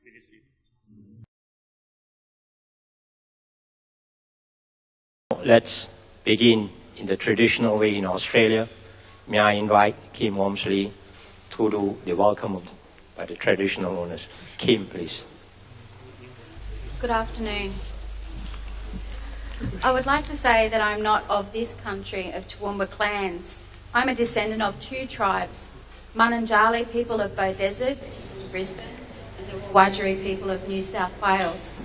Please be seated. Let's begin in the traditional way in Australia. May I invite Kim Wormsley to do the welcome by the traditional owners. Kim, please. Good afternoon. I would like to say that I'm not of this country of Toowoomba clans. I'm a descendant of two tribes, Mununjali people of Bow Desert, Brisbane, and the Wurundjeri people of New South Wales.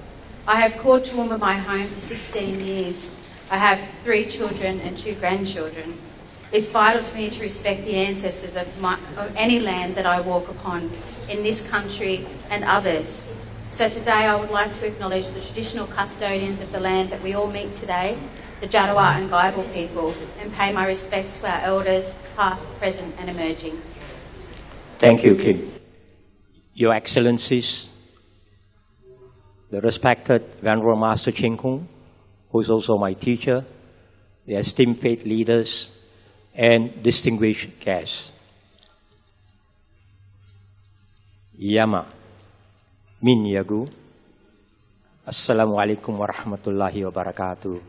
I have called Toowoomba my home for 16 years. I have 3 children and 2 grandchildren. It's vital to me to respect the ancestors of any land that I walk upon, in this country and others. So today I would like to acknowledge the traditional custodians of the land that we all meet today, the Jarawa and Gaiba people, and pay my respects to our elders, past, present and emerging. Thank you, Kim. Your Excellencies, the respected Venerable Master Ching Kung, who is also my teacher, the esteemed faith leaders, and distinguished guests. Yama, Min Yagu, Assalamu alaikum wa rahmatullahi wa barakatuh.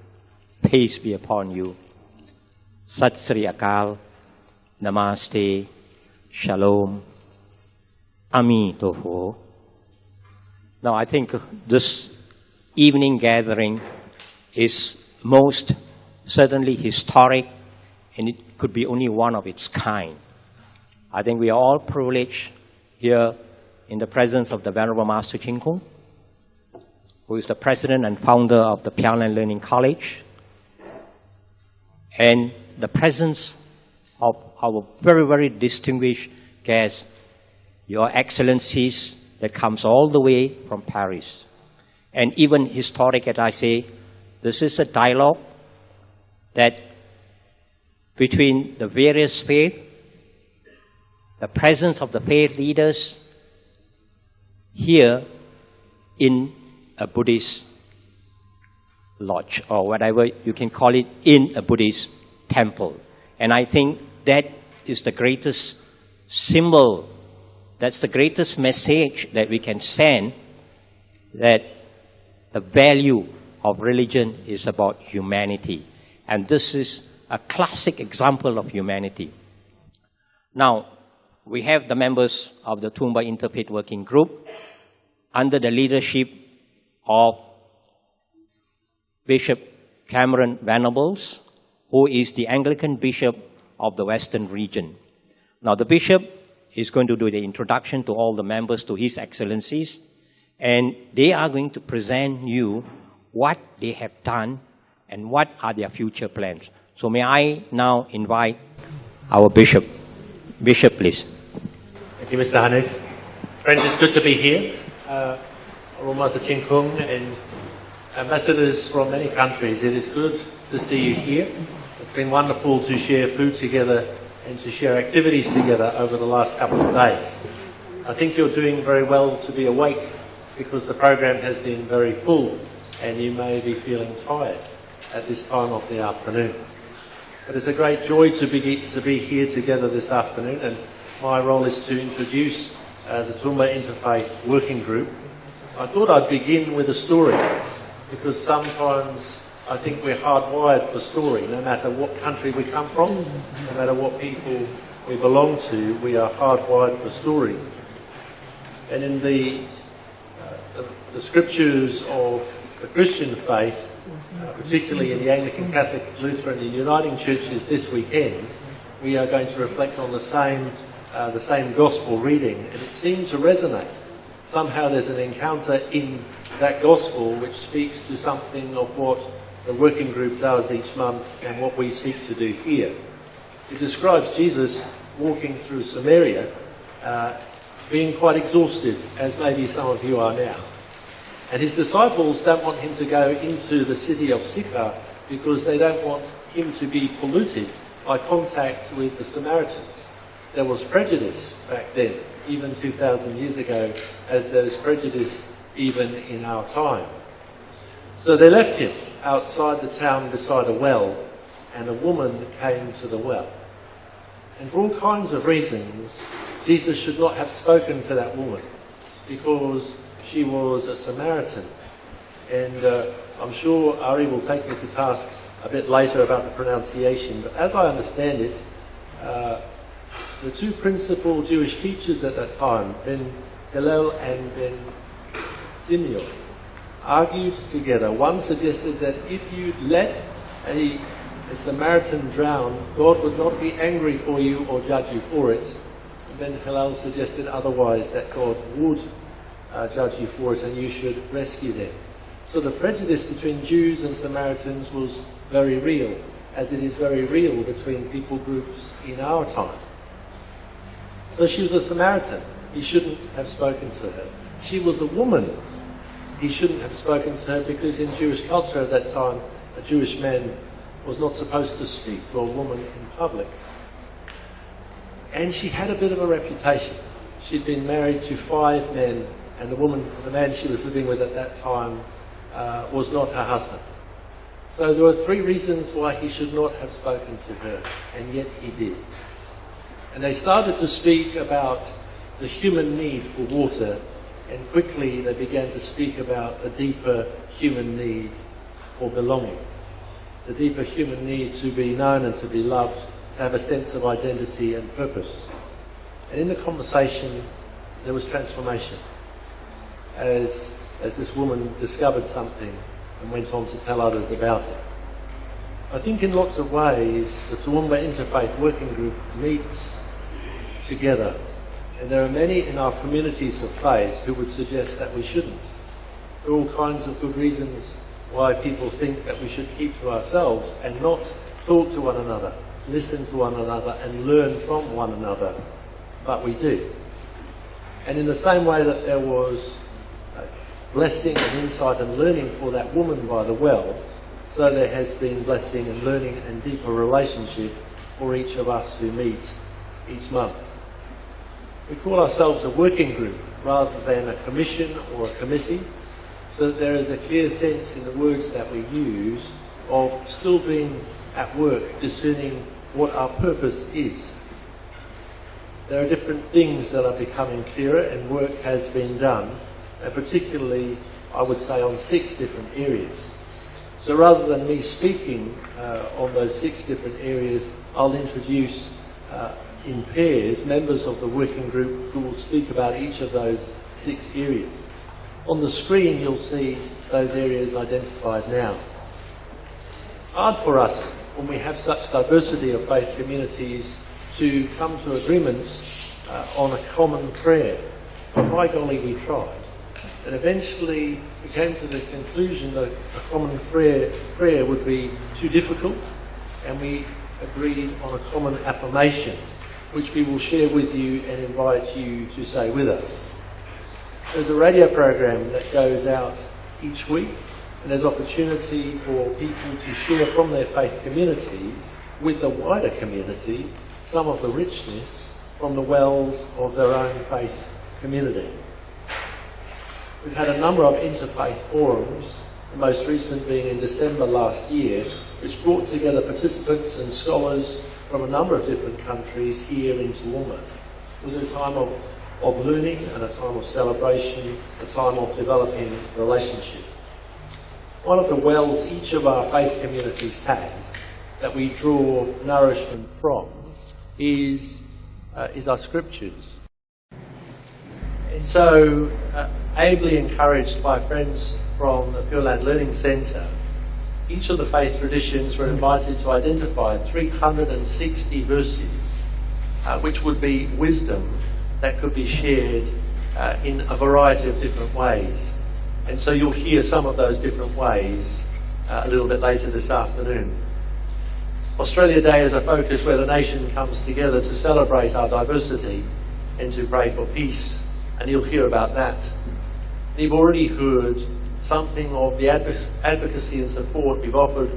Peace be upon you. Sat Sri Akal, Namaste, Shalom, Amitofo. Now I think this evening gathering is most certainly historic, and it could be only one of its kind. I think we are all privileged here in the presence of the Venerable Master Ching Kung, who is the president and founder of the PLLC Learning College, and the presence of our very, very distinguished guests, Your Excellencies, that comes all the way from Paris. And even historic, as I say, this is a dialogue that between the various faiths, the presence of the faith leaders here in a Buddhist lodge, or whatever you can call it, in a Buddhist temple. And I think that is the greatest symbol, that's the greatest message that we can send, that the value of religion is about humanity. And this is a classic example of humanity. Now, we have the members of the Toowoomba Interfaith Working Group under the leadership of Bishop Cameron Venables, who is the Anglican Bishop of the Western region. Now, the Bishop is going to do the introduction to all the members, to His Excellencies, and they are going to present you what they have done and what are their future plans. So may I now invite our Bishop. Bishop, please. Thank you, Mr. Hanif. Friends, it's good to be here. Honorable Master Ching Kung and ambassadors from many countries, it is good to see you here. It's been wonderful to share food together and to share activities together over the last couple of days. I think you're doing very well to be awake because the program has been very full and you may be feeling tired at this time of the afternoon. But it's a great joy to be here together this afternoon, and my role is to introduce the Toowoomba Interfaith Working Group. I thought I'd begin with a story, because sometimes I think we're hardwired for story. No matter what country we come from, no matter what people we belong to, we are hardwired for story. And in the scriptures of the Christian faith, particularly in the Anglican, Catholic, Lutheran and Uniting churches this weekend, we are going to reflect on the same gospel reading, and it seemed to resonate. Somehow there's an encounter in that gospel which speaks to something of what the working group does each month and what we seek to do here. It describes Jesus walking through Samaria, being quite exhausted, as maybe some of you are now. And his disciples don't want him to go into the city of Sychar because they don't want him to be polluted by contact with the Samaritans. There was prejudice back then, even 2,000 years ago, as there is prejudice even in our time. So they left him outside the town beside a well, and a woman came to the well. And for all kinds of reasons, Jesus should not have spoken to that woman, because she was a Samaritan. And I'm sure Ari will take me to task a bit later about the pronunciation, but as I understand it, the two principal Jewish teachers at that time, Ben Hillel and Ben Simeon, argued together. One suggested that if you let a Samaritan drown, God would not be angry for you or judge you for it. Ben Hillel suggested otherwise, that God would judge you for it and you should rescue them. So the prejudice between Jews and Samaritans was very real, as it is very real between people groups in our time. So she was a Samaritan. He shouldn't have spoken to her. She was a woman. He shouldn't have spoken to her, because in Jewish culture at that time, a Jewish man was not supposed to speak to a woman in public. And she had a bit of a reputation. She'd been married to 5 men, and the man she was living with at that time was not her husband. So there were 3 reasons why he should not have spoken to her, and yet he did. And they started to speak about the human need for water, and quickly they began to speak about the deeper human need for belonging, the deeper human need to be known and to be loved, to have a sense of identity and purpose. And in the conversation, there was transformation as this woman discovered something and went on to tell others about it. I think in lots of ways, the Toowoomba Interfaith Working Group meets together, and there are many in our communities of faith who would suggest that we shouldn't. There are all kinds of good reasons why people think that we should keep to ourselves and not talk to one another, listen to one another and learn from one another, but we do. And in the same way that there was blessing and insight and learning for that woman by the well, so there has been blessing and learning and deeper relationship for each of us who meet each month. We call ourselves a working group rather than a commission or a committee, so that there is a clear sense in the words that we use of still being at work, discerning what our purpose is. There are different things that are becoming clearer, and work has been done, and particularly, I would say, on 6 different areas. So rather than me speaking on those 6 different areas, I'll introduce in pairs members of the working group who will speak about each of those 6 areas. On the screen, you'll see those areas identified now. It's hard for us when we have such diversity of faith communities to come to agreements on a common prayer. But by golly, we tried. And eventually we came to the conclusion that a common prayer would be too difficult, and we agreed on a common affirmation, which we will share with you and invite you to say with us. There's a radio program that goes out each week, and there's opportunity for people to share from their faith communities with the wider community some of the richness from the wells of their own faith community. We've had a number of interfaith forums, the most recent being in December last year, which brought together participants and scholars from a number of different countries here in Toowoomba. It was a time of learning and a time of celebration, a time of developing relationship. One of the wells each of our faith communities has that we draw nourishment from is our scriptures. And so, ably encouraged by friends from the Pure Land Learning Centre, each of the faith traditions were invited to identify 360 verses, which would be wisdom that could be shared in a variety of different ways. And so you'll hear some of those different ways a little bit later this afternoon. Australia Day is a focus where the nation comes together to celebrate our diversity and to pray for peace, and you'll hear about that. You've already heard something of the advocacy and support we've offered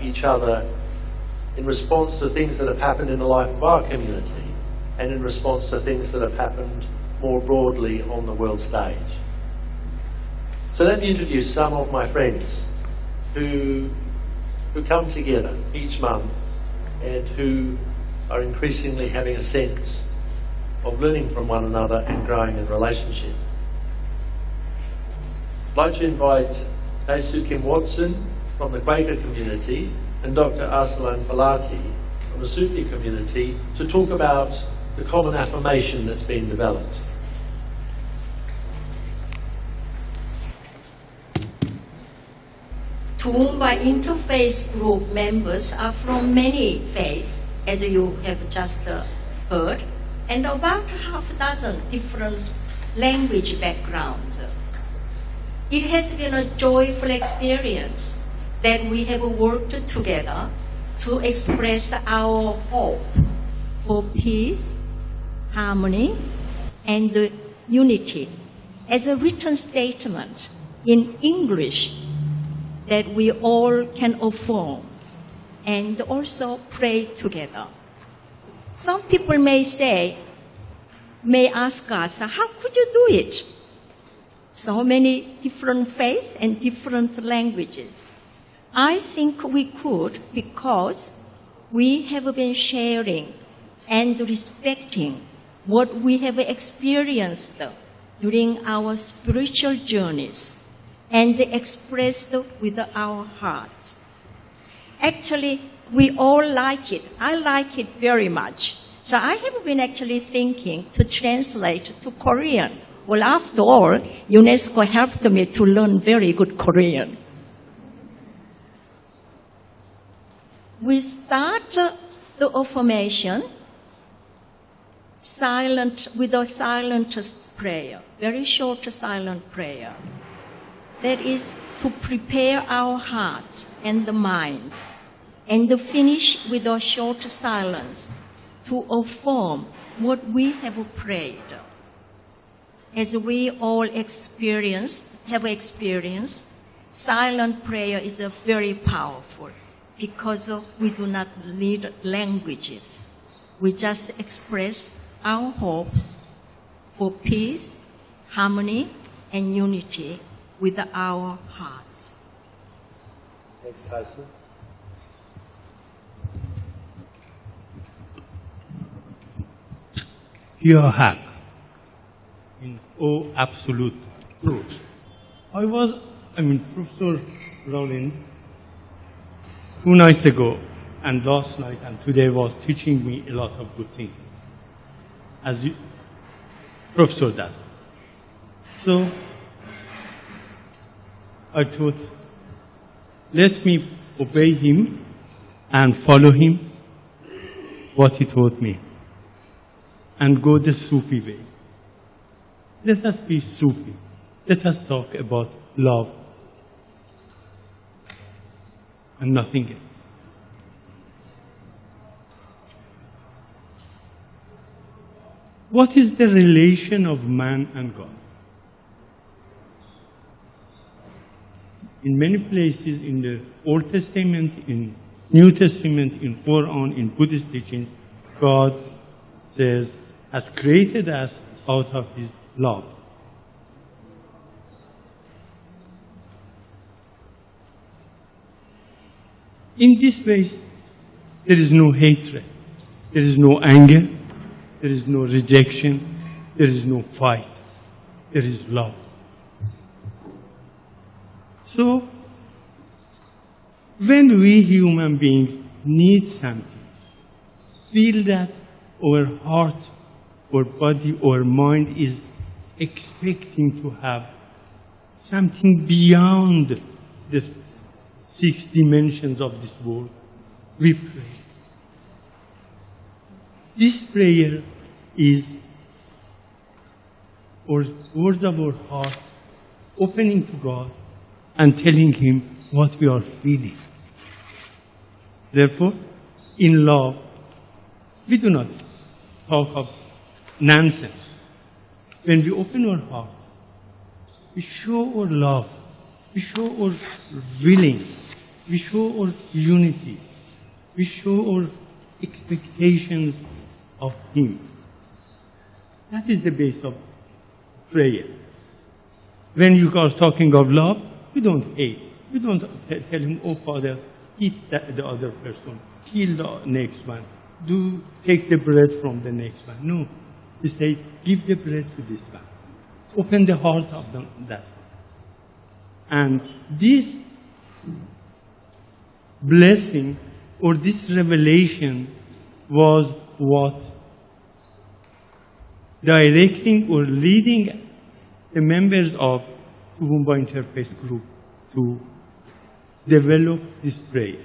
each other in response to things that have happened in the life of our community and in response to things that have happened more broadly on the world stage. So let me introduce some of my friends who come together each month and who are increasingly having a sense of learning from one another and growing in relationship. I'd like to invite Asu Kim Watson from the Quaker community and Dr. Arsalan Palati from the Sufi community to talk about the common affirmation that's been developed. Toowoomba interfaith group members are from many faiths, as you have just heard, and about half a dozen different language backgrounds. It has been a joyful experience that we have worked together to express our hope for peace, harmony, and unity as a written statement in English that we all can affirm and also pray together. Some people may ask us, how could you do it? So many different faiths and different languages. I think we could because we have been sharing and respecting what we have experienced during our spiritual journeys and expressed with our hearts. Actually, we all like it. I like it very much. So I have been actually thinking to translate to Korean. Well, after all, UNESCO helped me to learn very good Korean. We start the affirmation with a silent prayer, very short silent prayer. That is to prepare our hearts and the minds, and to finish with a short silence to affirm what we have prayed. As we all have experienced, silent prayer is very powerful because we do not need languages. We just express our hopes for peace, harmony, and unity with our hearts. Thanks, Tyson. Your hack in all absolute truth. Professor Rollins, 2 nights ago and last night and today was teaching me a lot of good things, as Professor does. So I thought, let me obey him and follow him, what he taught me, and go the Sufi way. Let us be Sufi. Let us talk about love and nothing else. What is the relation of man and God? In many places in the Old Testament, in New Testament, in Quran, in Buddhist teaching, God says, has created us out of His love. In this way, there is no hatred, there is no anger, there is no rejection, there is no fight, there is love. So, when we human beings need something, feel that our heart, our body, our mind is expecting to have something beyond the 6 dimensions of this world, we pray. This prayer is our words of our heart opening to God and telling Him what we are feeling. Therefore, in love, we do not talk of nonsense. When we open our heart, we show our love, we show our willing, we show our unity, we show our expectations of Him. That is the base of prayer. When you are talking of love, we don't hate. We don't tell him, oh Father, eat the other person, kill the next one, take the bread from the next one. No. We say, give the bread to this one. Open the heart of that. And this blessing or this revelation was what directing or leading the members of Toowoomba Interfaith Group to develop this prayer.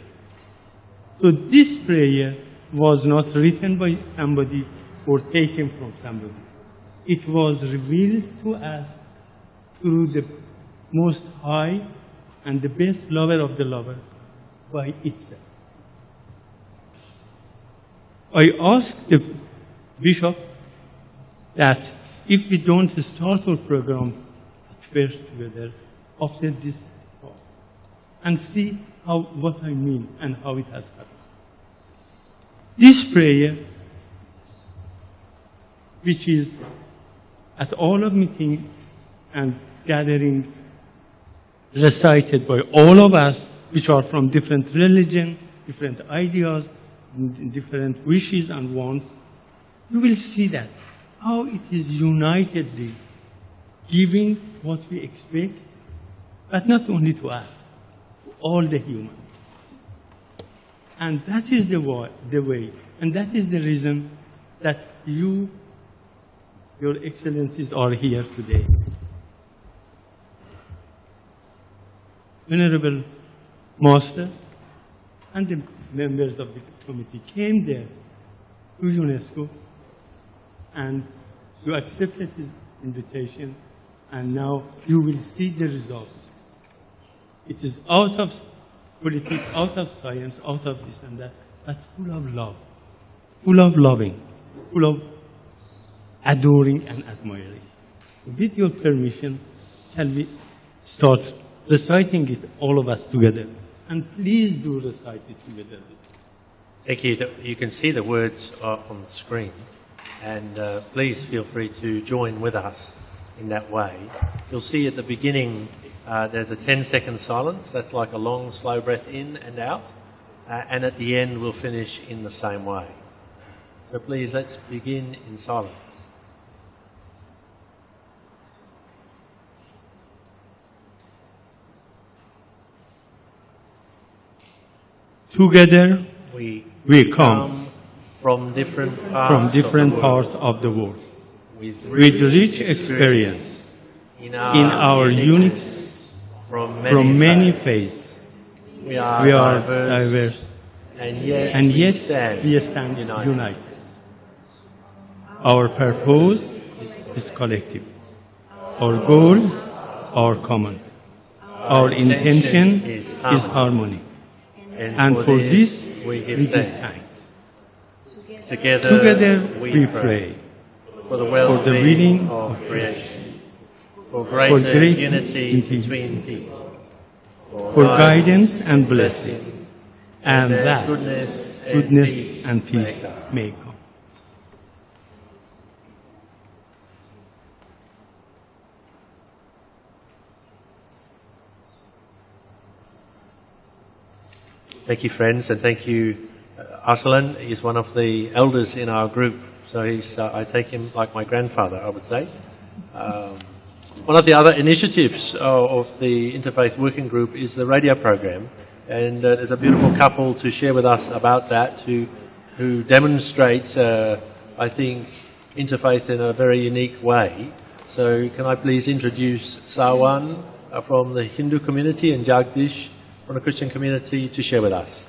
So this prayer was not written by somebody or taken from somebody. It was revealed to us through the Most High and the best lover of the lover by itself. I asked the bishop that if we don't start our program at first together after this talk and see what I mean and how it has happened. This prayer, which is at all of meeting and gathering recited by all of us, which are from different religion, different ideas, different wishes and wants, you will see that how it is unitedly giving what we expect, but not only to us, to all the humans. And that is the way, and that is the reason that you, Your Excellencies, are here today. Venerable Master and the members of the committee came there to UNESCO, and you accepted his invitation, and now you will see the results. It is out of politics, out of science, out of this and that, but full of love, full of loving, full of adoring and admiring. With your permission, shall we start reciting it, all of us together? And please do recite it together. Thank you. You can see the words on the screen, and please feel free to join with us in that way. You'll see at the beginning there's a 10-second silence. That's like a long, slow breath in and out. And at the end, we'll finish in the same way. So please, let's begin in silence. Together we come from different parts of the world with rich experience in our unity from many faiths. We are diverse, and yet we stand united. Our purpose is collective. Our goals are common. Our intention is harmony. And for this, we give thanks. Together we pray for the well-being of creation, for greater unity between people, for guidance and blessing, and that goodness and peace may come. Thank you, friends, and thank you. Arsalan is one of the elders in our group, so I take him like my grandfather, I would say. One of the other initiatives of the Interfaith Working Group is the radio program, and there's a beautiful couple to share with us about that, who demonstrates, I think, interfaith in a very unique way. So can I please introduce Sawan from the Hindu community and Jagdish from the Christian community to share with us.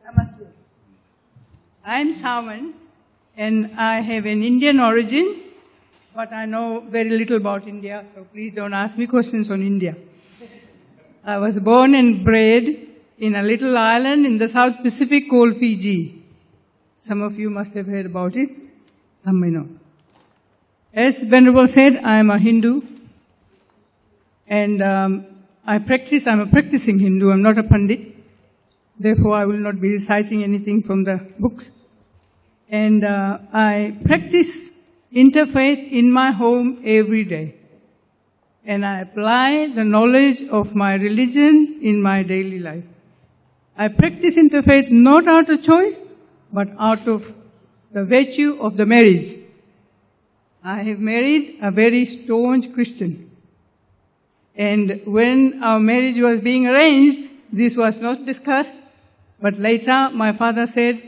Namaste. I am Sawan, and I have an Indian origin, but I know very little about India, so please don't ask me questions on India. I was born and bred in a little island in the South Pacific called Fiji. Some of you must have heard about it, some may not. As Venerable said, I am a Hindu. And I'm a practicing Hindu, I'm not a Pandit. Therefore, I will not be reciting anything from the books. And I practice interfaith in my home every day. And I apply the knowledge of my religion in my daily life. I practice interfaith not out of choice, but out of the virtue of the marriage. I have married a very staunch Christian. And when our marriage was being arranged, this was not discussed. But later, my father said,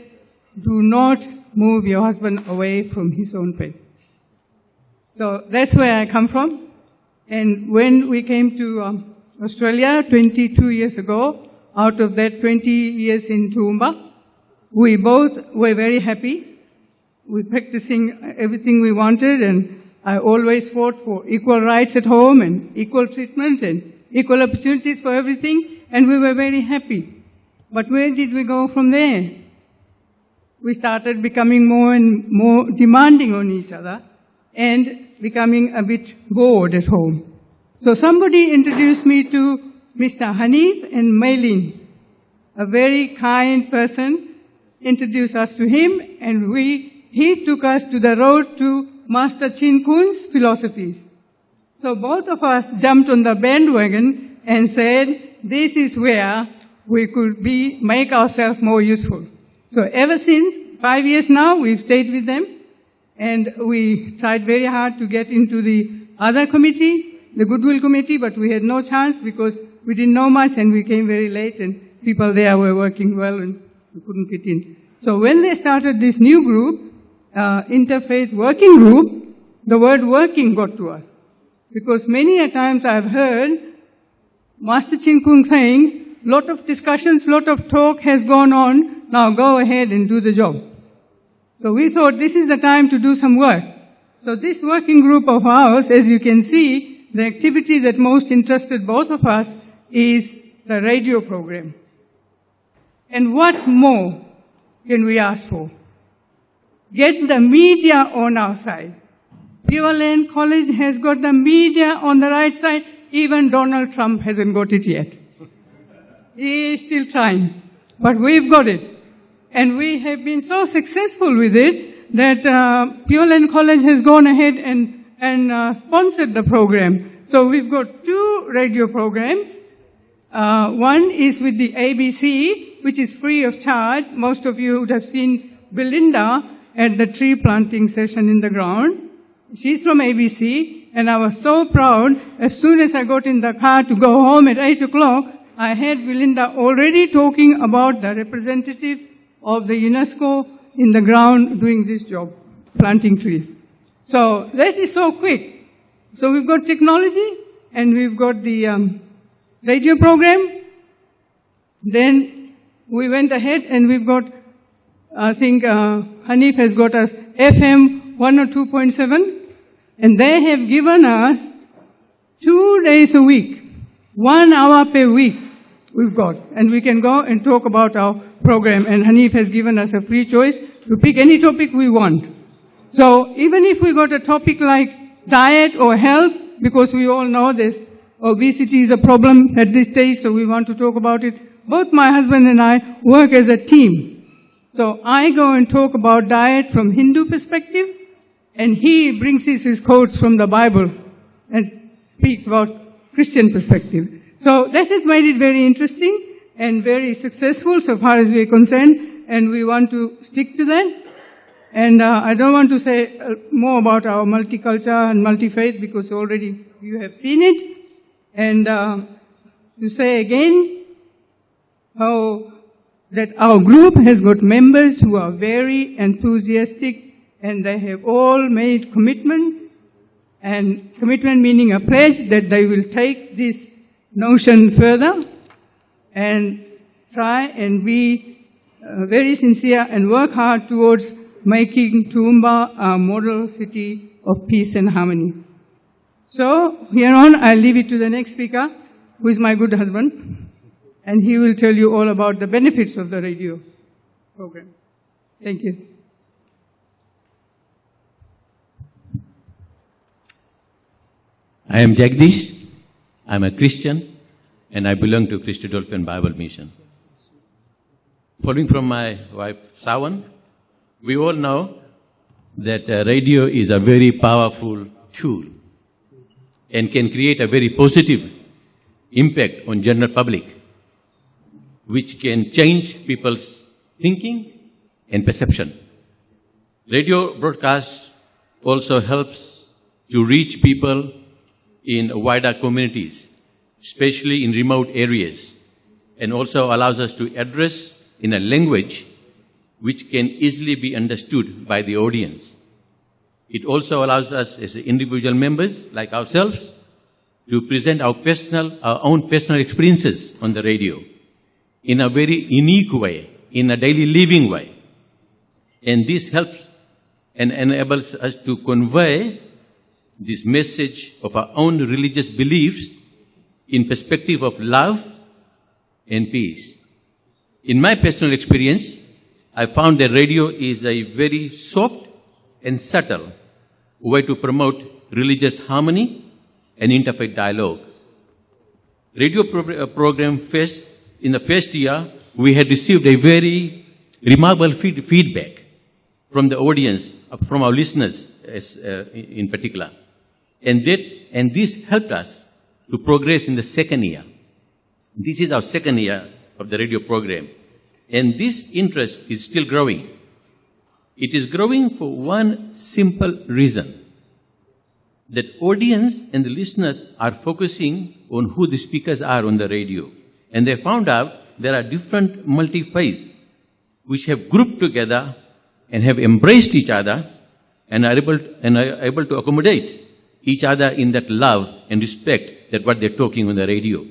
do not move your husband away from his own faith. So that's where I come from. And when we came to Australia 22 years ago, out of that 20 years in Toowoomba, we both were very happy. We were practicing everything we wanted, and I always fought for equal rights at home and equal treatment and equal opportunities for everything, and we were very happy. But where did we go from there? We started becoming more and more demanding on each other and becoming a bit bored at home. So somebody introduced me to Mr. Hanif and Maylin, a very kind person, introduced us to him, and he took us to the road to Master Chin Kun's philosophies. So both of us jumped on the bandwagon and said, this is where we could make ourselves more useful. So ever since, 5 years now, we've stayed with them, and we tried very hard to get into the other committee, the Goodwill Committee, but we had no chance because we didn't know much and we came very late and people there were working well and we couldn't fit in. So when they started this new group, Interfaith Working Group, the word working got to us. Because many a times I've heard Master Chin Kung saying, lot of discussions, lot of talk has gone on, now go ahead and do the job. So we thought this is the time to do some work. So this working group of ours, as you can see, the activity that most interested both of us is the radio program. And what more can we ask for? Get the media on our side. Pure Land College has got the media on the right side. Even Donald Trump hasn't got it yet. He is still trying. But we've got it. And we have been so successful with it that Pure Land College has gone ahead and sponsored the program. So we've got 2 radio programs. One is with the ABC, which is free of charge. Most of you would have seen Belinda at the tree planting session in the ground. She's from ABC, and I was so proud. As soon as I got in the car to go home at 8 o'clock, I had Belinda already talking about the representative of the UNESCO in the ground doing this job, planting trees. So that is so quick. So we've got technology, and we've got the radio program. Then we went ahead and we've got, I think Hanif has got us FM 102.7, and they have given us 2 days a week, 1 hour per week we've got, and we can go and talk about our program, and Hanif has given us a free choice to pick any topic we want. So even if we got a topic like diet or health, because we all know this, obesity is a problem at this stage, so we want to talk about it. Both my husband and I work as a team. So I go and talk about diet from Hindu perspective, and he brings his quotes from the Bible and speaks about Christian perspective. So that has made it very interesting and very successful so far as we are concerned, and we want to stick to that. And I don't want to say more about our multicultural and multi-faith because already you have seen it. And to say again how that our group has got members who are very enthusiastic, and they have all made commitments, and commitment meaning a pledge that they will take this notion further and try and be very sincere and work hard towards making Toowoomba a model city of peace and harmony. So, here on, I'll leave it to the next speaker, who is my good husband, and he will tell you all about the benefits of the radio program. Thank you. I am Jagdish. I am a Christian, and I belong to Christodolphin Bible Mission. Following from my wife, Sawan, we all know that radio is a very powerful tool and can create a very positive impact on general public, which can change people's thinking and perception. Radio broadcast also helps to reach people in wider communities especially in remote areas, and also allows us to address in a language which can easily be understood by the audience. It also allows us as individual members like ourselves to present our own personal experiences on the radio in a very unique way, in a daily living way. And this helps and enables us to convey this message of our own religious beliefs in perspective of love and peace. In my personal experience, I found that radio is a very soft and subtle way to promote religious harmony and interfaith dialogue. Radio program in the first year, we had received a very remarkable feedback from the audience, from our listeners in particular. And this helped us to progress in the second year. This is our second year of the radio program. And this interest is still growing. It is growing for one simple reason. That audience and the listeners are focusing on who the speakers are on the radio. And they found out there are different multi-faith which have grouped together and have embraced each other and are able to accommodate each other in that love and respect that what they're talking on the radio.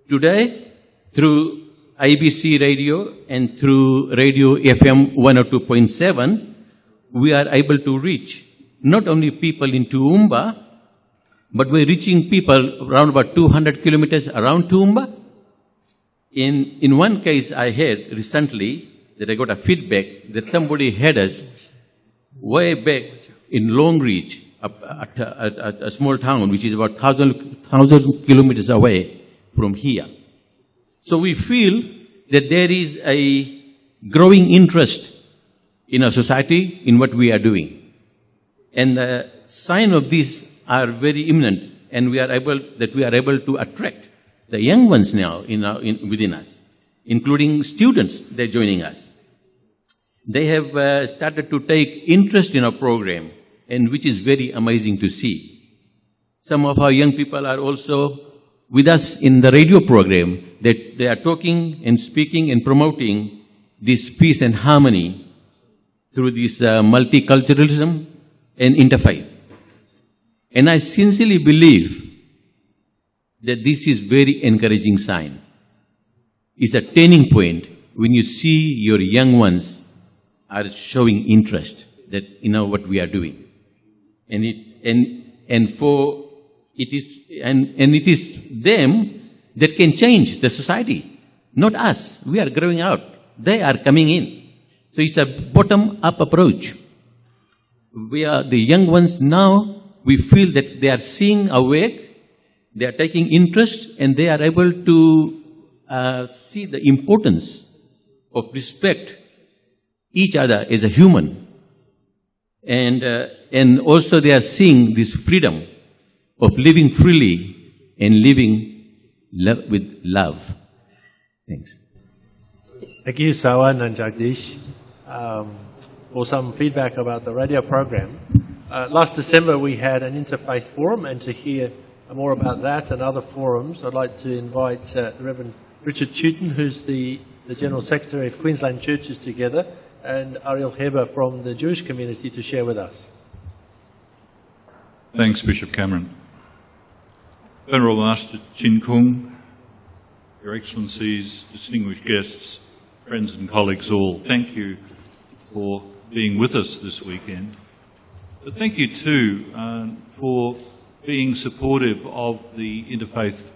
Today, through IBC radio and through radio FM 102.7, we are able to reach not only people in Toowoomba, but we're reaching people around about 200 kilometers around Toowoomba. In one case I heard recently that I got a feedback that somebody had us way back in Longreach, a small town which is about 1,000 kilometers away from here. So we feel that there is a growing interest in our society in what we are doing. And the sign of this are very imminent, and we are able to attract the young ones now within us, including students. They're joining us. They have started to take interest in our program, and which is very amazing to see. Some of our young people are also with us in the radio program. That they are talking and speaking and promoting this peace and harmony through this multiculturalism and interfaith. And I sincerely believe that this is very encouraging sign. It's a turning point when you see your young ones are showing interest that what we are doing. And it is them that can change the society, not us. We are growing out. They are coming in. So it's a bottom-up approach. We are the young ones now. We feel that they are seeing our work, they are taking interest, and they are able to see the importance of respect each other as a human. And also they are seeing this freedom of living freely and living with love. Thanks. Thank you, Sawan and Jagdish, for some feedback about the radio program. Last December we had an interfaith forum, and to hear more about that and other forums, I'd like to invite the Reverend Richard Tooten, who's the General Secretary of Queensland Churches Together, and Ariel Heber from the Jewish community to share with us. Thanks, Bishop Cameron. Venerable Master净空, Your Excellencies, distinguished guests, friends and colleagues all, thank you for being with us this weekend. But thank you too for being supportive of the interfaith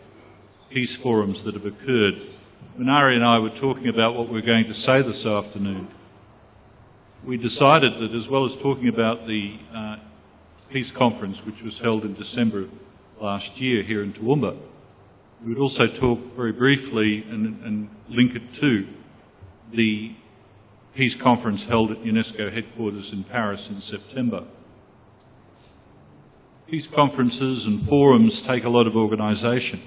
peace forums that have occurred. When Ari and I were talking about what we're going to say this afternoon, we decided that as well as talking about the peace conference which was held in December last year here in Toowoomba, we would also talk very briefly and link it to the peace conference held at UNESCO headquarters in Paris in September. Peace conferences and forums take a lot of organisation.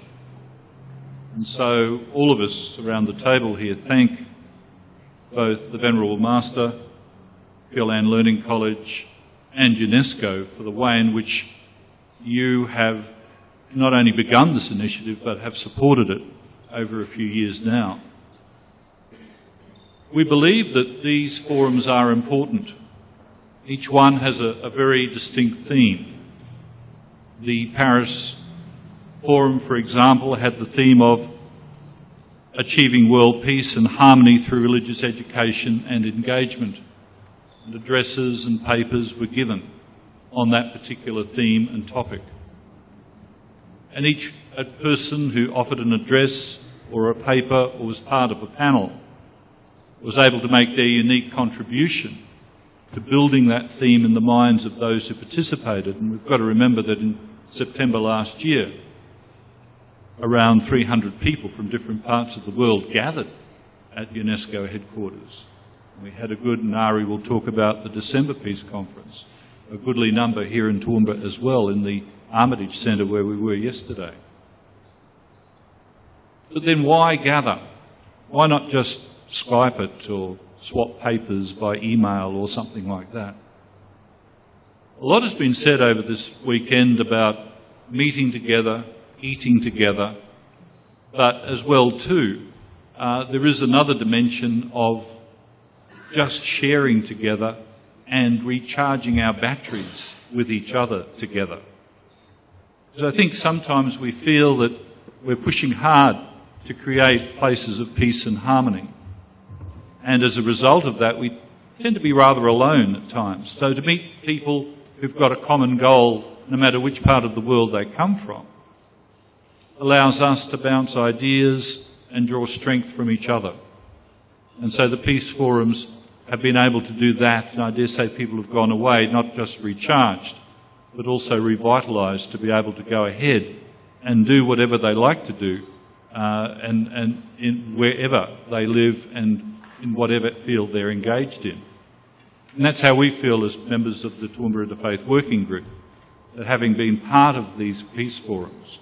And so all of us around the table here thank both the Venerable Master, PLLC Learning College and UNESCO for the way in which you have not only begun this initiative but have supported it over a few years now. We believe that these forums are important. Each one has a very distinct theme. The Paris Forum, for example, had the theme of achieving world peace and harmony through religious education and engagement. And addresses and papers were given on that particular theme and topic. And each person who offered an address or a paper or was part of a panel was able to make their unique contribution to building that theme in the minds of those who participated. And we've got to remember that in September last year, around 300 people from different parts of the world gathered at UNESCO headquarters. We had a good, and Ari will talk about the December Peace Conference, a goodly number here in Toowoomba as well, in the Armitage Centre where we were yesterday. But then why gather? Why not just Skype it or swap papers by email or something like that? A lot has been said over this weekend about meeting together, eating together, but as well too, there is another dimension of just sharing together and recharging our batteries with each other together. Because I think sometimes we feel that we're pushing hard to create places of peace and harmony. And as a result of that, we tend to be rather alone at times. So to meet people who've got a common goal, no matter which part of the world they come from, allows us to bounce ideas and draw strength from each other. And so the peace forums have been able to do that, and I dare say people have gone away not just recharged, but also revitalised to be able to go ahead and do whatever they like to do, and in wherever they live and in whatever field they're engaged in. And that's how we feel as members of the Toowoomba of Faith Working Group, that having been part of these peace forums,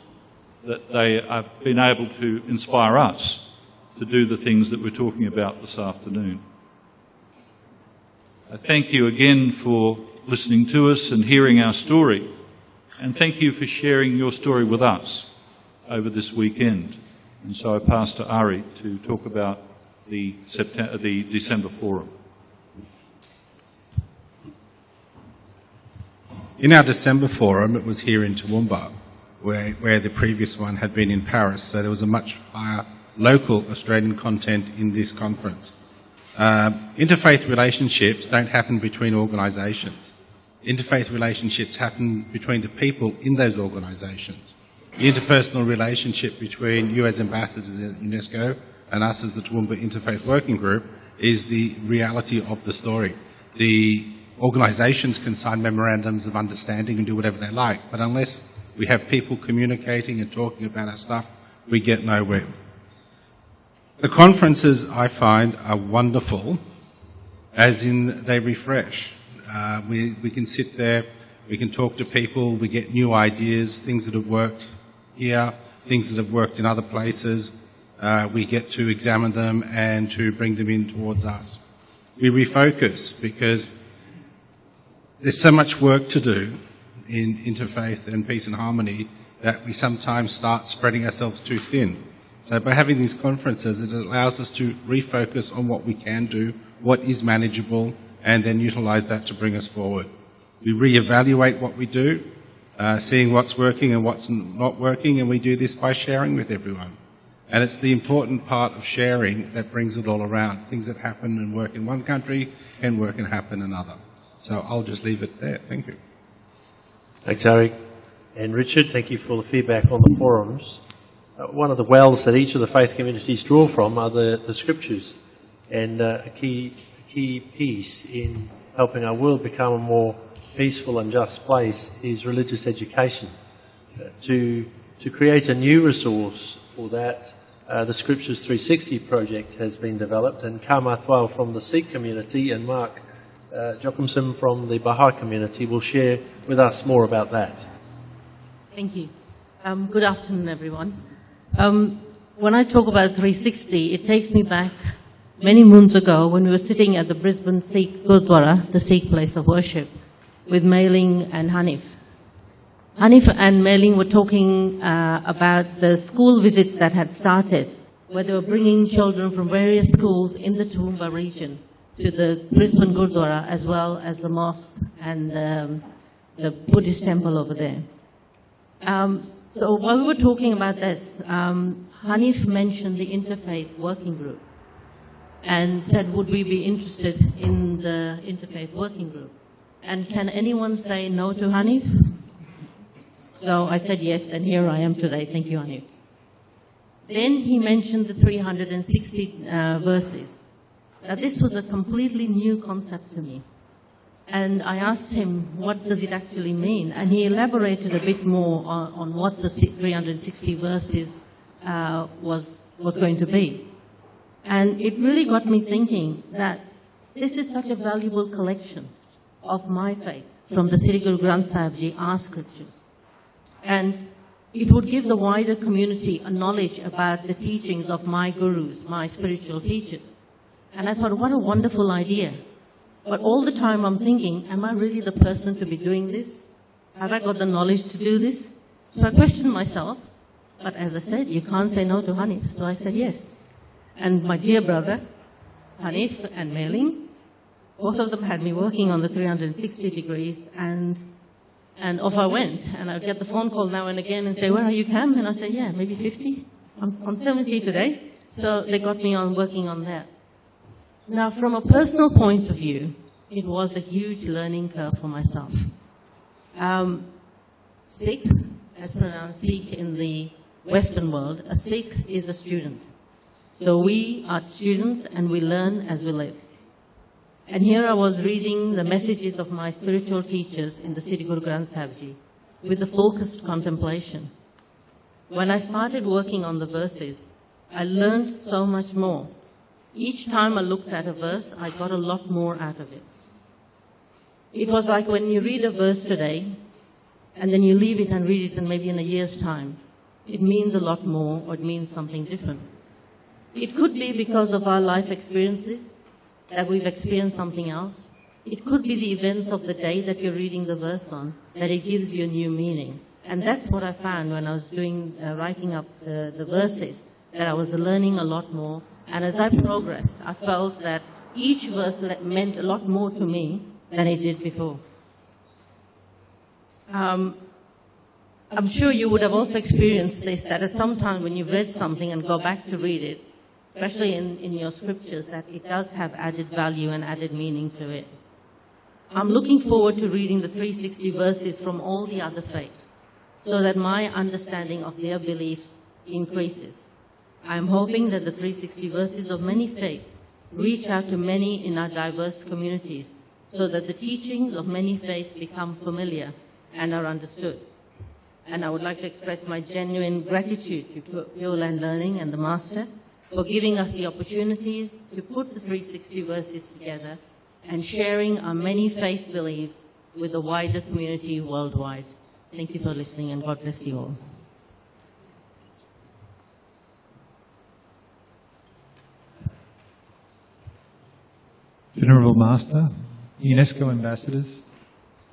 that they have been able to inspire us to do the things that we're talking about this afternoon. I thank you again for listening to us and hearing our story, and thank you for sharing your story with us over this weekend. And so I pass to Ari to talk about the December Forum. In our December Forum, it was here in Toowoomba, where the previous one had been in Paris, so there was a much higher local Australian content in this conference. Interfaith relationships don't happen between organisations. Interfaith relationships happen between the people in those organisations. The interpersonal relationship between you as ambassadors at UNESCO and us as the Toowoomba Interfaith Working Group is the reality of the story. The organisations can sign memorandums of understanding and do whatever they like, but unless we have people communicating and talking about our stuff, we get nowhere. The conferences, I find, are wonderful, as in they refresh. We can sit there, we can talk to people, we get new ideas, things that have worked here, things that have worked in other places. We get to examine them and to bring them in towards us. We refocus because there's so much work to do in interfaith and peace and harmony that we sometimes start spreading ourselves too thin. So by having these conferences, it allows us to refocus on what we can do, what is manageable, and then utilise that to bring us forward. We reevaluate what we do, seeing what's working and what's not working, and we do this by sharing with everyone. And it's the important part of sharing that brings it all around. Things that happen and work in one country can work and happen in another. So I'll just leave it there. Thank you. Thanks, Ari. And Richard, thank you for the feedback on the forums. One of the wells that each of the faith communities draw from are the scriptures. And a key piece in helping our world become a more peaceful and just place is religious education. To create a new resource for that, the Scriptures 360 project has been developed, and Karma Twal from the Sikh community and Mark Jokumson from the Baha'i community will share with us more about that. Thank you. Good afternoon, everyone. When I talk about 360, it takes me back many moons ago when we were sitting at the Brisbane Sikh Gurdwara, the Sikh place of worship, with Mei Ling and Hanif. Hanif and Mei-Ling were talking about the school visits that had started, where they were bringing children from various schools in the Toowoomba region to the Brisbane Gurdwara, as well as the mosque and the Buddhist temple over there. So while we were talking about this, Hanif mentioned the Interfaith Working Group and said, would we be interested in the Interfaith Working Group? And can anyone say no to Hanif? So I said yes, and here I am today. Thank you, Hanif. Then he mentioned the 360 verses. Now this was a completely new concept to me. And I asked him, what does it actually mean? And he elaborated a bit more on what the 360 verses was going to be. And it really got me thinking that this is such a valuable collection of my faith from the Sri Guru Granth Sahib Ji, our scriptures. And it would give the wider community a knowledge about the teachings of my gurus, my spiritual teachers. And I thought, what a wonderful idea. But all the time I'm thinking, am I really the person to be doing this? Have I got the knowledge to do this? So I questioned myself. But as I said, you can't say no to Hanif. So I said yes. And my dear brother, Hanif and Mei-Ling, both of them had me working on the 360 degrees, and off I went. And I would get the phone call now and again and say, where are you, Cam? And I say, yeah, maybe 50. I'm 70 today. So they got me on working on that. Now, from a personal point of view, it was a huge learning curve for myself. Sikh, as pronounced Sikh in the Western world, a Sikh is a student. So we are students and we learn as we live. And here I was reading the messages of my spiritual teachers in the Sri Guru Granth Sahib Ji with the focused contemplation. When I started working on the verses, I learned so much more. Each time I looked at a verse, I got a lot more out of it. It was like when you read a verse today, and then you leave it and read it and maybe in a year's time, it means a lot more or it means something different. It could be because of our life experiences, that we've experienced something else. It could be the events of the day that you're reading the verse on, that it gives you a new meaning. And that's what I found when I was writing up the verses, that I was learning a lot more. And as I progressed, I felt that each verse meant a lot more to me than it did before. I'm sure you would have also experienced this, that at some time when you've read something and go back to read it, especially in your scriptures, that it does have added value and added meaning to it. I'm looking forward to reading the 360 verses from all the other faiths, so that my understanding of their beliefs increases. I'm hoping that the 360 verses of many faiths reach out to many in our diverse communities, so that the teachings of many faiths become familiar and are understood. And I would like to express my genuine gratitude to Pure Land Learning and the Master for giving us the opportunity to put the 360 verses together and sharing our many faith beliefs with the wider community worldwide. Thank you for listening, and God bless you all. Venerable Master, UNESCO Ambassadors,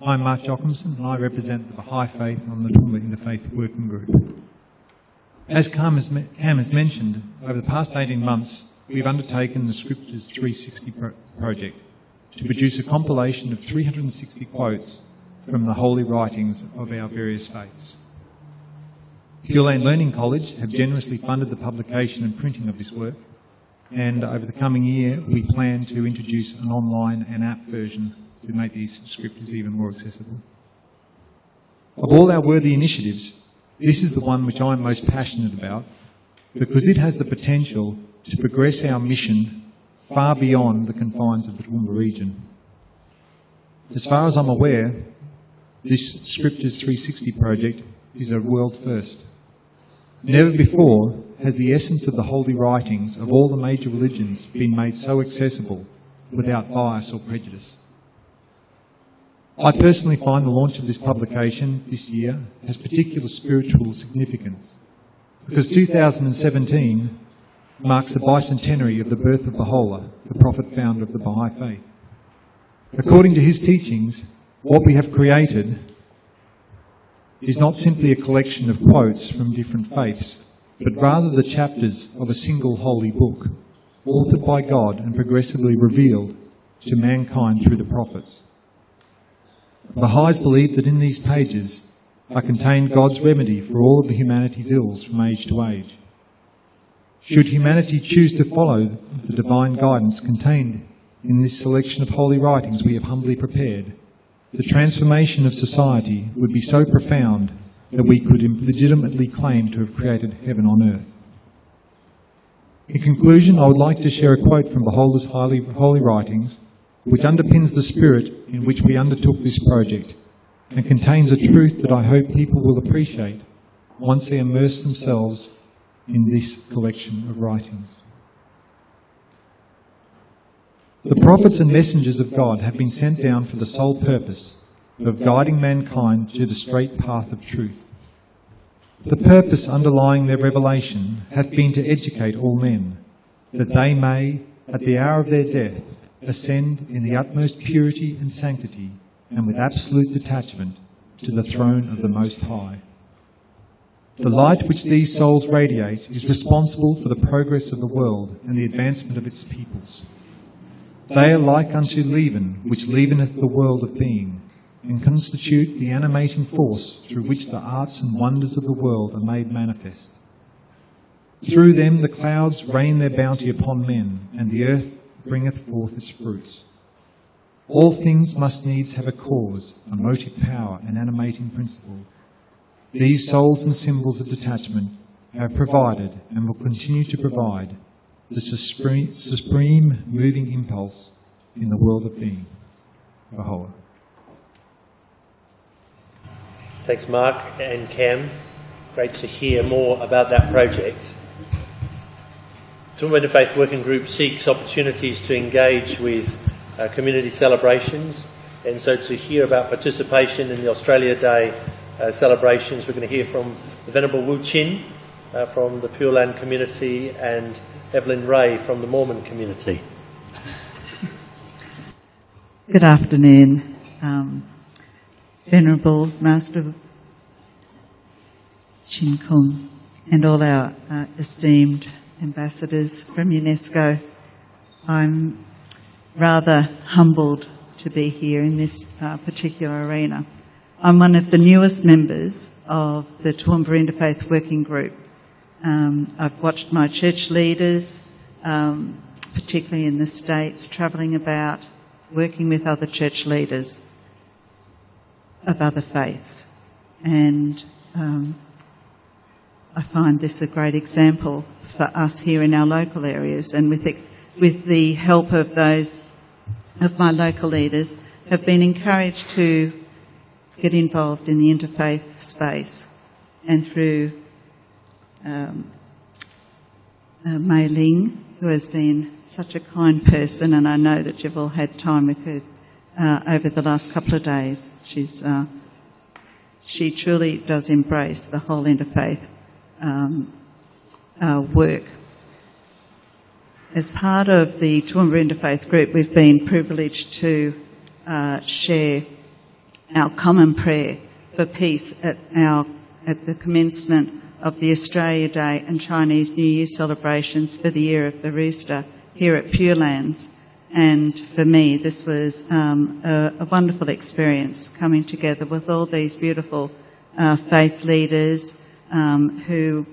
I'm Mark Jockinson and I represent the Baha'i Faith on the Toowoomba Interfaith Working Group. As Cam has mentioned, over the past 18 months we've undertaken the Scriptures 360 project to produce a compilation of 360 quotes from the holy writings of our various faiths. Pure Land Learning College have generously funded the publication and printing of this work, and over the coming year we plan to introduce an online and app version to make these scriptures even more accessible. Of all our worthy initiatives, this is the one which I'm most passionate about, because it has the potential to progress our mission far beyond the confines of the Toowoomba region. As far as I'm aware, this Scriptures 360 project is a world first. Never before has the essence of the holy writings of all the major religions been made so accessible without bias or prejudice. I personally find the launch of this publication this year has particular spiritual significance, because 2017 marks the bicentenary of the birth of Baha'u'llah, the prophet founder of the Baha'i Faith. According to his teachings, what we have created is not simply a collection of quotes from different faiths, but rather the chapters of a single holy book, authored by God and progressively revealed to mankind through the prophets. Baha'is believe that in these pages are contained God's remedy for all of the humanity's ills from age to age. Should humanity choose to follow the divine guidance contained in this selection of holy writings we have humbly prepared, the transformation of society would be so profound that we could legitimately claim to have created heaven on earth. In conclusion, I would like to share a quote from Beholder's holy writings, which underpins the spirit in which we undertook this project and contains a truth that I hope people will appreciate once they immerse themselves in this collection of writings. The prophets and messengers of God have been sent down for the sole purpose of guiding mankind to the straight path of truth. The purpose underlying their revelation hath been to educate all men, that they may, at the hour of their death, ascend in the utmost purity and sanctity and with absolute detachment to the throne of the Most High. The light which these souls radiate is responsible for the progress of the world and the advancement of its peoples. They are like unto leaven, which leaveneth the world of being, and constitute the animating force through which the arts and wonders of the world are made manifest. Through them the clouds rain their bounty upon men, and the earth bringeth forth its fruits. All things must needs have a cause, a motive power, an animating principle. These souls and symbols of detachment have provided and will continue to provide the supreme moving impulse in the world of being. Baha'u'llah. Thanks, Mark and Cam. Great to hear more about that project. Toowoomba Interfaith Working Group seeks opportunities to engage with community celebrations, and so to hear about participation in the Australia Day celebrations, we're going to hear from the Venerable Wu Chin from the Pure Land community and Evelyn Ray from the Mormon community. Good afternoon, Venerable Master Chin Kung and all our esteemed ambassadors from UNESCO. I'm rather humbled to be here in this particular arena. I'm one of the newest members of the Toowoomba Interfaith Working Group. I've watched my church leaders, particularly in the States, travelling about, working with other church leaders of other faiths. And I find this a great example for us here in our local areas, and with the help of those of my local leaders, have been encouraged to get involved in the interfaith space. And through Mei Ling, who has been such a kind person, and I know that you've all had time with her over the last couple of days. She truly does embrace the whole interfaith work. As part of the Toowoomba Interfaith Group, we've been privileged to share our common prayer for peace at the commencement of the Australia Day and Chinese New Year celebrations for the Year of the Rooster here at Pure Lands. And for me, this was a wonderful experience, coming together with all these beautiful faith leaders who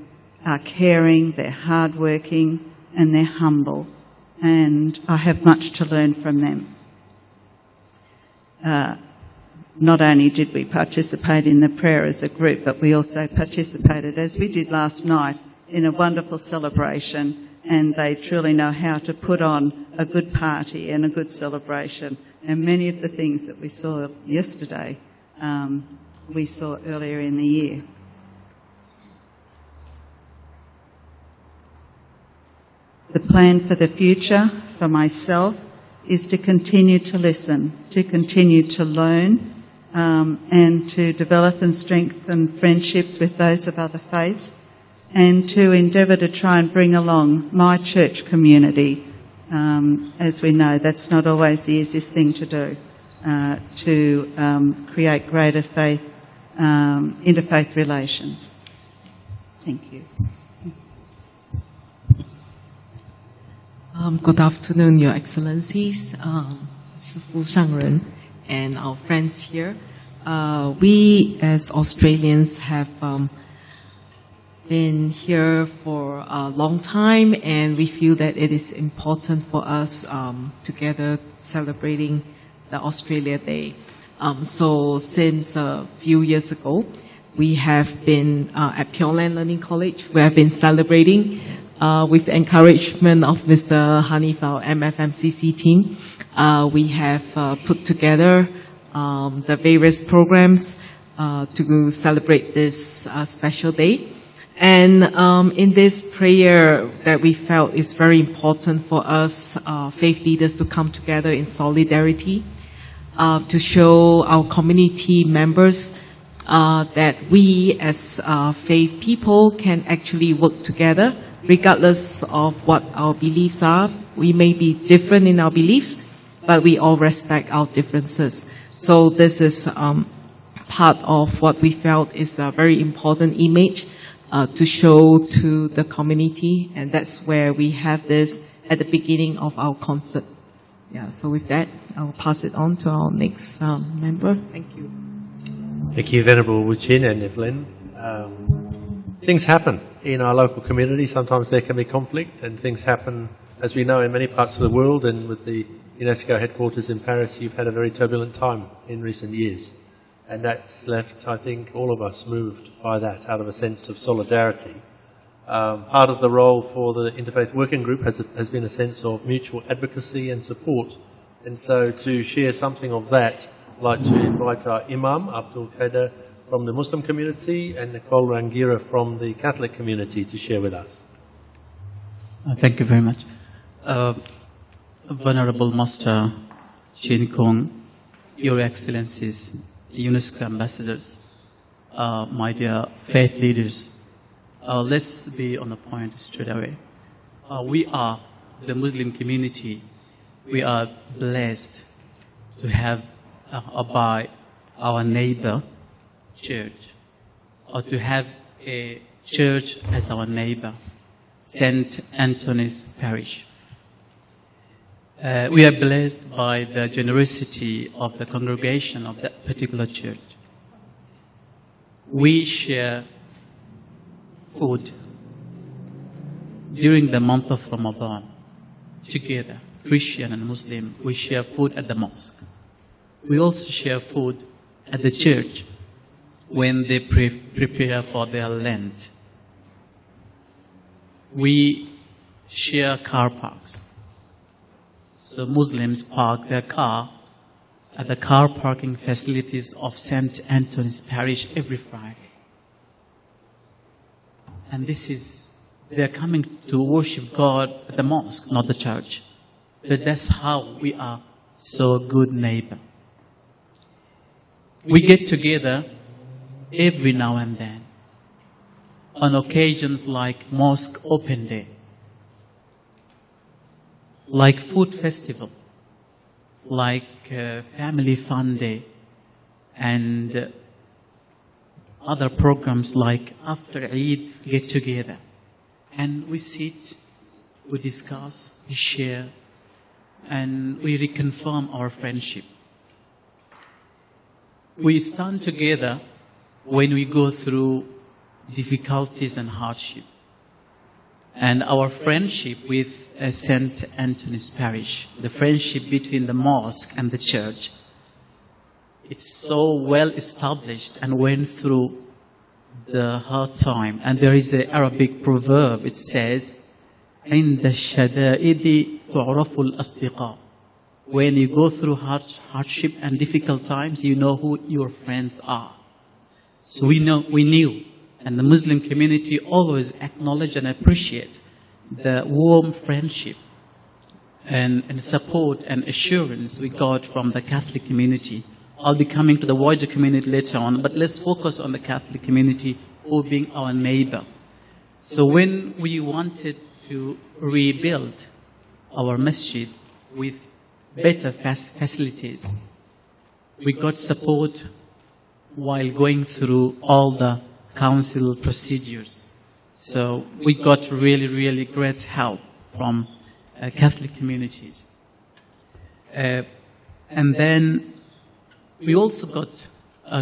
are caring, they're hardworking, and they're humble. And I have much to learn from them. Not only did we participate in the prayer as a group, but we also participated, as we did last night, in a wonderful celebration, and they truly know how to put on a good party and a good celebration. And many of the things that we saw yesterday, we saw earlier in the year. The plan for the future for myself is to continue to listen, to continue to learn, and to develop and strengthen friendships with those of other faiths, and to endeavour to try and bring along my church community. As we know, that's not always the easiest thing to do, to create greater faith interfaith relations. Thank you. Good afternoon, Your Excellencies, Sifu Shangren, and our friends here. We as Australians have been here for a long time, and we feel that it is important for us together celebrating the Australia Day. So since a few years ago, we have been at Pure Land Learning College. We have been celebrating with the encouragement of Mr. Hanif, our MFMCC team. We have put together the various programs to celebrate this special day. And in this prayer that we felt is very important for us faith leaders to come together in solidarity, to show our community members that we as faith people can actually work together regardless of what our beliefs are. We may be different in our beliefs, but we all respect our differences. So this is part of what we felt is a very important image to show to the community, and that's where we have this at the beginning of our concert. Yeah, so with that, I'll pass it on to our next member. Thank you. Thank you, Venerable Wuchin and Evelyn. Things happen in our local community. Sometimes there can be conflict, and things happen, as we know, in many parts of the world. And with the UNESCO headquarters in Paris, you've had a very turbulent time in recent years. And that's left, I think, all of us moved by that, out of a sense of solidarity. Part of the role for the Interfaith Working Group has been a sense of mutual advocacy and support. And so to share something of that, I'd like to invite our Imam, Abdul Qadir, from the Muslim community, and Nicole Rangira from the Catholic community to share with us. Thank you very much. Venerable Master Chin Kung, Your Excellencies, UNESCO ambassadors, my dear faith leaders, let's be on the point straight away. We are the Muslim community. We are blessed to have by our neighbor church, or to have a church as our neighbor, St. Anthony's Parish. We are blessed by the generosity of the congregation of that particular church. We share food during the month of Ramadan together, Christian and Muslim. We share food at the mosque. We also share food at the church when they prepare for their Lent. We share car parks. So Muslims park their car at the car parking facilities of St. Anthony's Parish every Friday. And they're coming to worship God at the mosque, not the church. But that's how we are so good neighbor. We get together every now and then on occasions like Mosque Open Day, like Food Festival, like Family Fun Day, and other programs like after Eid get together. And we sit, we discuss, we share, and we reconfirm our friendship. We stand together when we go through difficulties and hardship. And our friendship with St. Anthony's Parish, the friendship between the mosque and the church, it's so well established and went through the hard time. And there is an Arabic proverb, it says, عند الشدائد تعرف الأصدقاء. When you go through hardship and difficult times, you know who your friends are. So we knew, and the Muslim community always acknowledge and appreciate the warm friendship and support and assurance we got from the Catholic community. I'll be coming to the wider community later on, but let's focus on the Catholic community who being our neighbor. So when we wanted to rebuild our masjid with better facilities, we got support while going through all the council procedures. So we got really, really great help from Catholic communities. And then we also got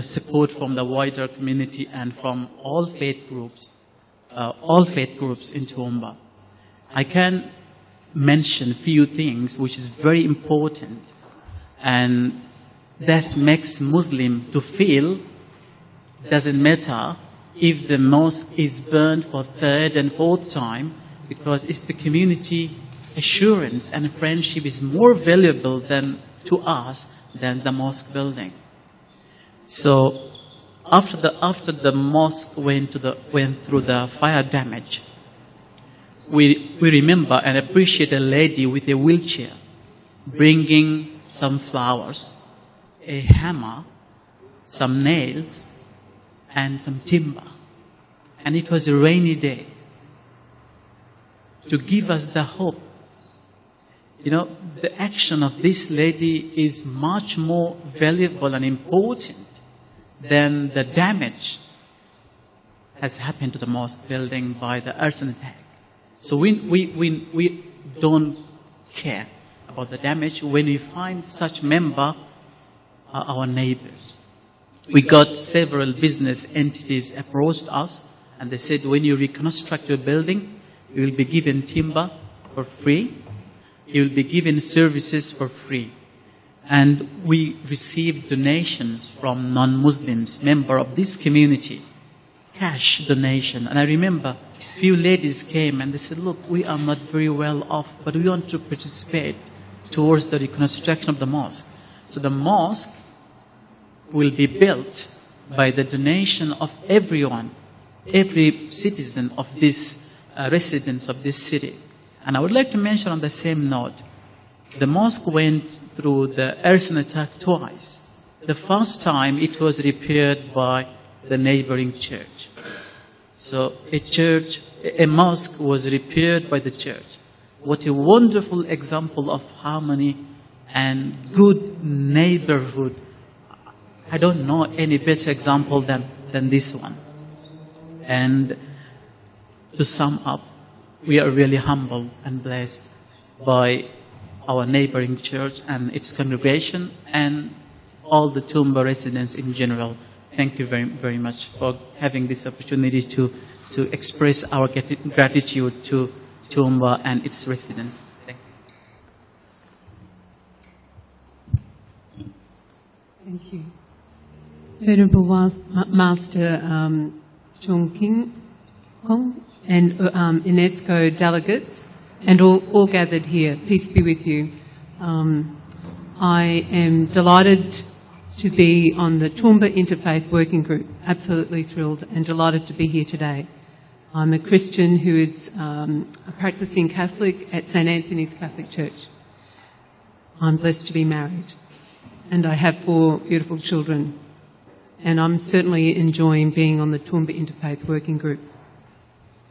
support from the wider community and from all faith groups in Toowoomba. I can mention a few things which is very important, and that makes Muslim to feel doesn't matter if the mosque is burned for third and fourth time, because it's the community assurance and friendship is more valuable to us than the mosque building. So after the mosque went through the fire damage, we remember and appreciate a lady with a wheelchair bringing some flowers, a hammer, some nails, and some timber. And it was a rainy day, to give us the hope. You know, the action of this lady is much more valuable and important than the damage has happened to the mosque building by the arson attack. So we don't care about the damage when we find such member are our neighbors. We got several business entities approached us, and they said, when you reconstruct your building, you will be given timber for free. You will be given services for free. And we received donations from non-Muslims, member of this community, cash donation. And I remember a few ladies came and they said, look, we are not very well off, but we want to participate towards the reconstruction of the mosque. So the mosque will be built by the donation of everyone, every citizen of this residents of this city. And I would like to mention on the same note, the mosque went through the arson attack twice. The first time it was repaired by the neighboring church. So a mosque was repaired by the church. What a wonderful example of harmony and good neighborhood. I don't know any better example than this one. And to sum up, we are really humble and blessed by our neighboring church and its congregation and all the Toowoomba residents in general. Thank you very, very much for having this opportunity to express our gratitude to Toowoomba and its residents. Thank you. Thank you. Venerable Master Chung Kong and UNESCO delegates and all gathered here, peace be with you. I am delighted to be on the Toowoomba Interfaith Working Group, absolutely thrilled and delighted to be here today. I'm a Christian who is a practicing Catholic at St. Anthony's Catholic Church. I'm blessed to be married and I have 4 beautiful children, and I'm certainly enjoying being on the Toowoomba Interfaith Working Group,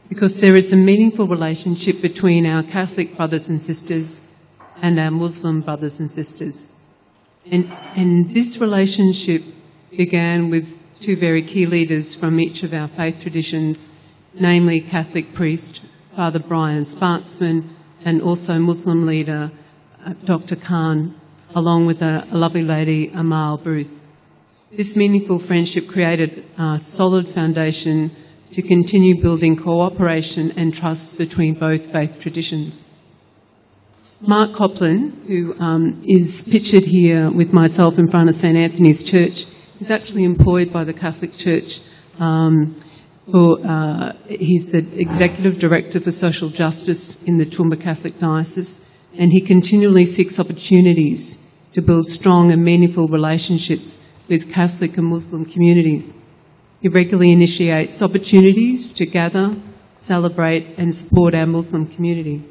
because there is a meaningful relationship between our Catholic brothers and sisters and our Muslim brothers and sisters. And this relationship began with 2 very key leaders from each of our faith traditions, namely Catholic priest Father Brian Sparksman and also Muslim leader Dr. Khan, along with a lovely lady Amal Bruce. This meaningful friendship created a solid foundation to continue building cooperation and trust between both faith traditions. Mark Copland, who is pictured here with myself in front of St. Anthony's Church, is actually employed by the Catholic Church. He's the Executive Director for Social Justice in the Toowoomba Catholic Diocese, and he continually seeks opportunities to build strong and meaningful relationships with Catholic and Muslim communities. He regularly initiates opportunities to gather, celebrate and support our Muslim community.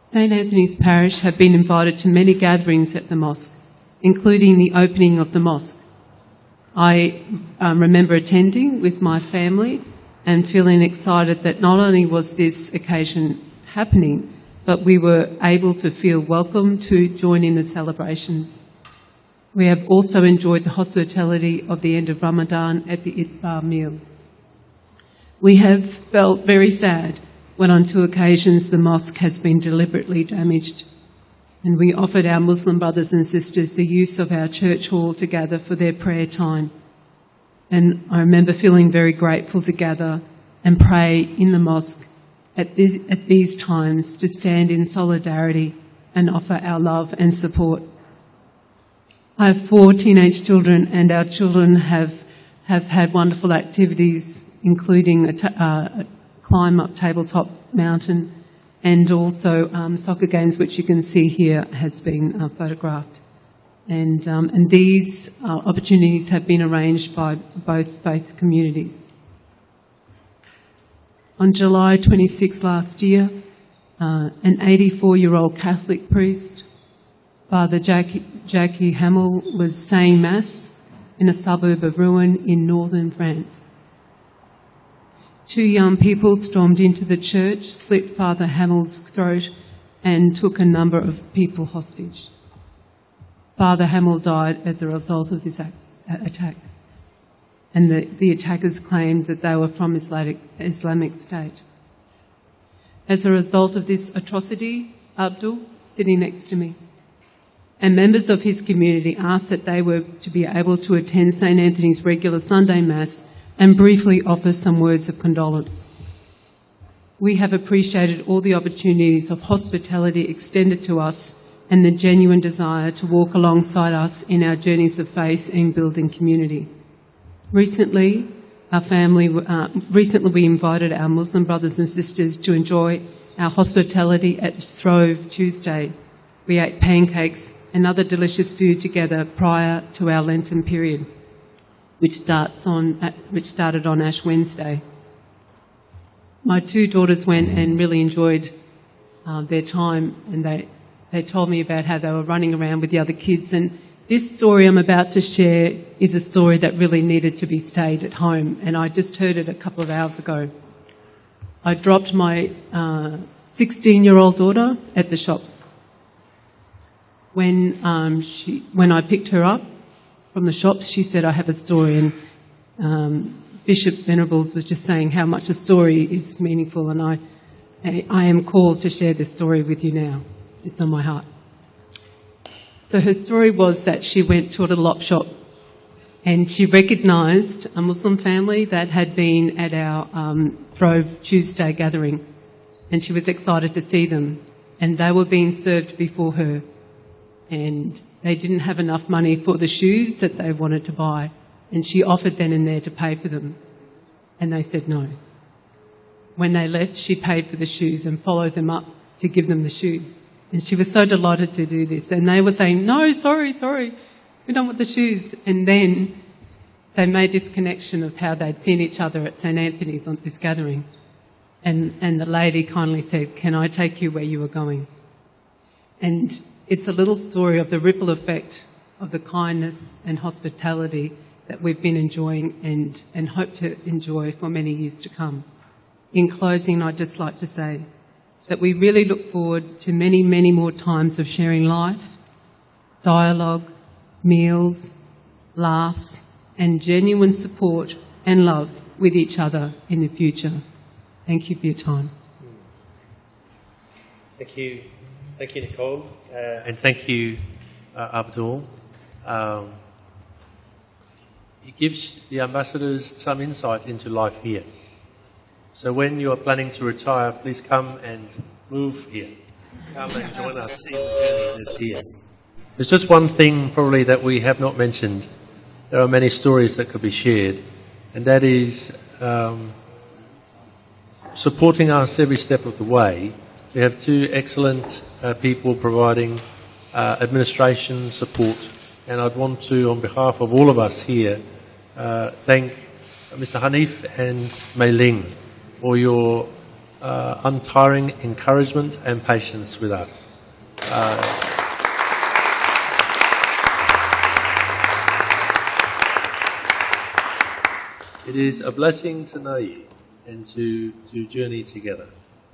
St. Anthony's Parish have been invited to many gatherings at the mosque, including the opening of the mosque. I remember attending with my family and feeling excited that not only was this occasion happening, but we were able to feel welcome to join in the celebrations. We have also enjoyed the hospitality of the end of Ramadan at the Iftar meals. We have felt very sad when on 2 occasions the mosque has been deliberately damaged, and we offered our Muslim brothers and sisters the use of our church hall to gather for their prayer time. And I remember feeling very grateful to gather and pray in the mosque at these times, to stand in solidarity and offer our love and support. I have 4 teenage children, and our children have had wonderful activities, including a climb up Tabletop Mountain, and also soccer games, which you can see here has been photographed. And these opportunities have been arranged by both faith communities. On July 26 last year, an 84-year-old Catholic priest, Father Jackie Hamill, was saying Mass in a suburb of Rouen in northern France. 2 young people stormed into the church, slit Father Hamill's throat, and took a number of people hostage. Father Hamill died as a result of this attack, and the attackers claimed that they were from Islamic State. As a result of this atrocity, Abdul, sitting next to me, and members of his community asked that they were to be able to attend St. Anthony's regular Sunday Mass and briefly offer some words of condolence. We have appreciated all the opportunities of hospitality extended to us and the genuine desire to walk alongside us in our journeys of faith and building community. Recently, we invited our Muslim brothers and sisters to enjoy our hospitality at Throve Tuesday. We ate pancakes and other delicious food together prior to our Lenten period, which started on Ash Wednesday. My 2 daughters went and really enjoyed their time, and they told me about how they were running around with the other kids. And this story I'm about to share is a story that really needed to be stayed at home, and I just heard it a couple of hours ago. I dropped my 16-year-old daughter at the shops. When I picked her up from the shops, she said, "I have a story," and Bishop Venables was just saying how much a story is meaningful, and I am called to share this story with you now. It's on my heart. So her story was that she went to a little op shop and she recognised a Muslim family that had been at our Throve Tuesday gathering, and she was excited to see them, and they were being served before her, and they didn't have enough money for the shoes that they wanted to buy, and she offered then and there to pay for them, and they said no. When they left, she paid for the shoes and followed them up to give them the shoes. And she was so delighted to do this. And they were saying, "No, sorry, we don't want the shoes." And then they made this connection of how they'd seen each other at St. Anthony's on this gathering. And the lady kindly said, "Can I take you where you were going?" And it's a little story of the ripple effect of the kindness and hospitality that we've been enjoying and hope to enjoy for many years to come. In closing, I'd just like to say that we really look forward to many, many more times of sharing life, dialogue, meals, laughs, and genuine support and love with each other in the future. Thank you for your time. Thank you, Nicole, and thank you, Abdul. It gives the ambassadors some insight into life here. So when you are planning to retire, please come and move here. Come and join us in the journey that's here. There's just one thing probably that we have not mentioned. There are many stories that could be shared, and that is supporting us every step of the way. We have 2 excellent people providing administration support, and I'd want to, on behalf of all of us here, thank Mr. Hanif and Mei Ling for your untiring encouragement and patience with us. It is a blessing to know you and to journey together.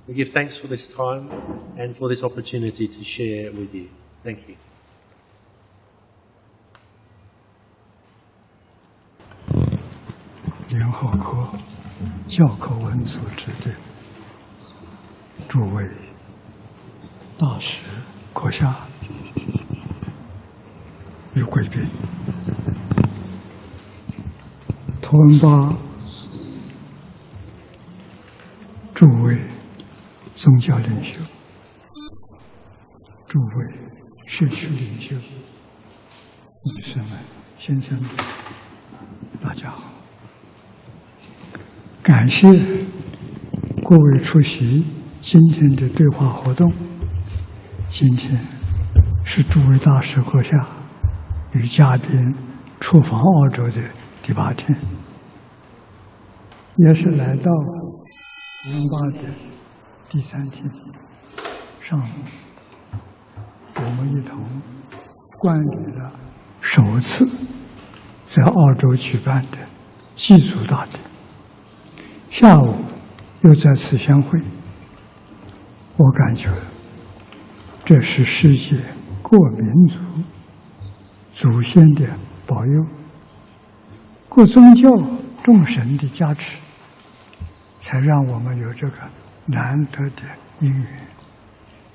We give thanks for this time and for this opportunity to share with you. Thank you. 联合国教科文组织的诸位大使、阁下与贵宾，图文巴诸位宗教领袖，诸位社区领袖，女士们、先生们，大家好！感谢各位出席今天的对话活动。今天是诸位大使阁下与嘉宾出访澳洲的第8天，也是来到Toowoomba的第3天。上午，我们一同观礼了首次在澳洲举办的祭祖大典，下午又再次相会。我感觉这是世界各民族祖先的保佑，各宗教众神的加持，才让我们有这个难得的因缘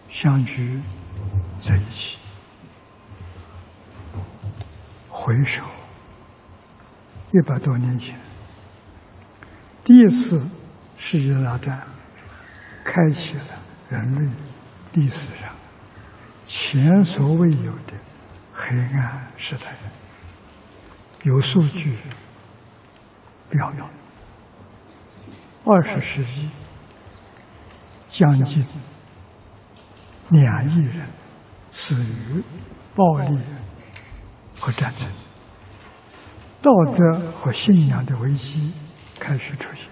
相聚在一起。回首100多年前，第一次世界大战开启了人类历史上前所未有的黑暗时代。有数据表明，20世纪将近2亿人死于暴力和战争，道德和信仰的危机开始出现，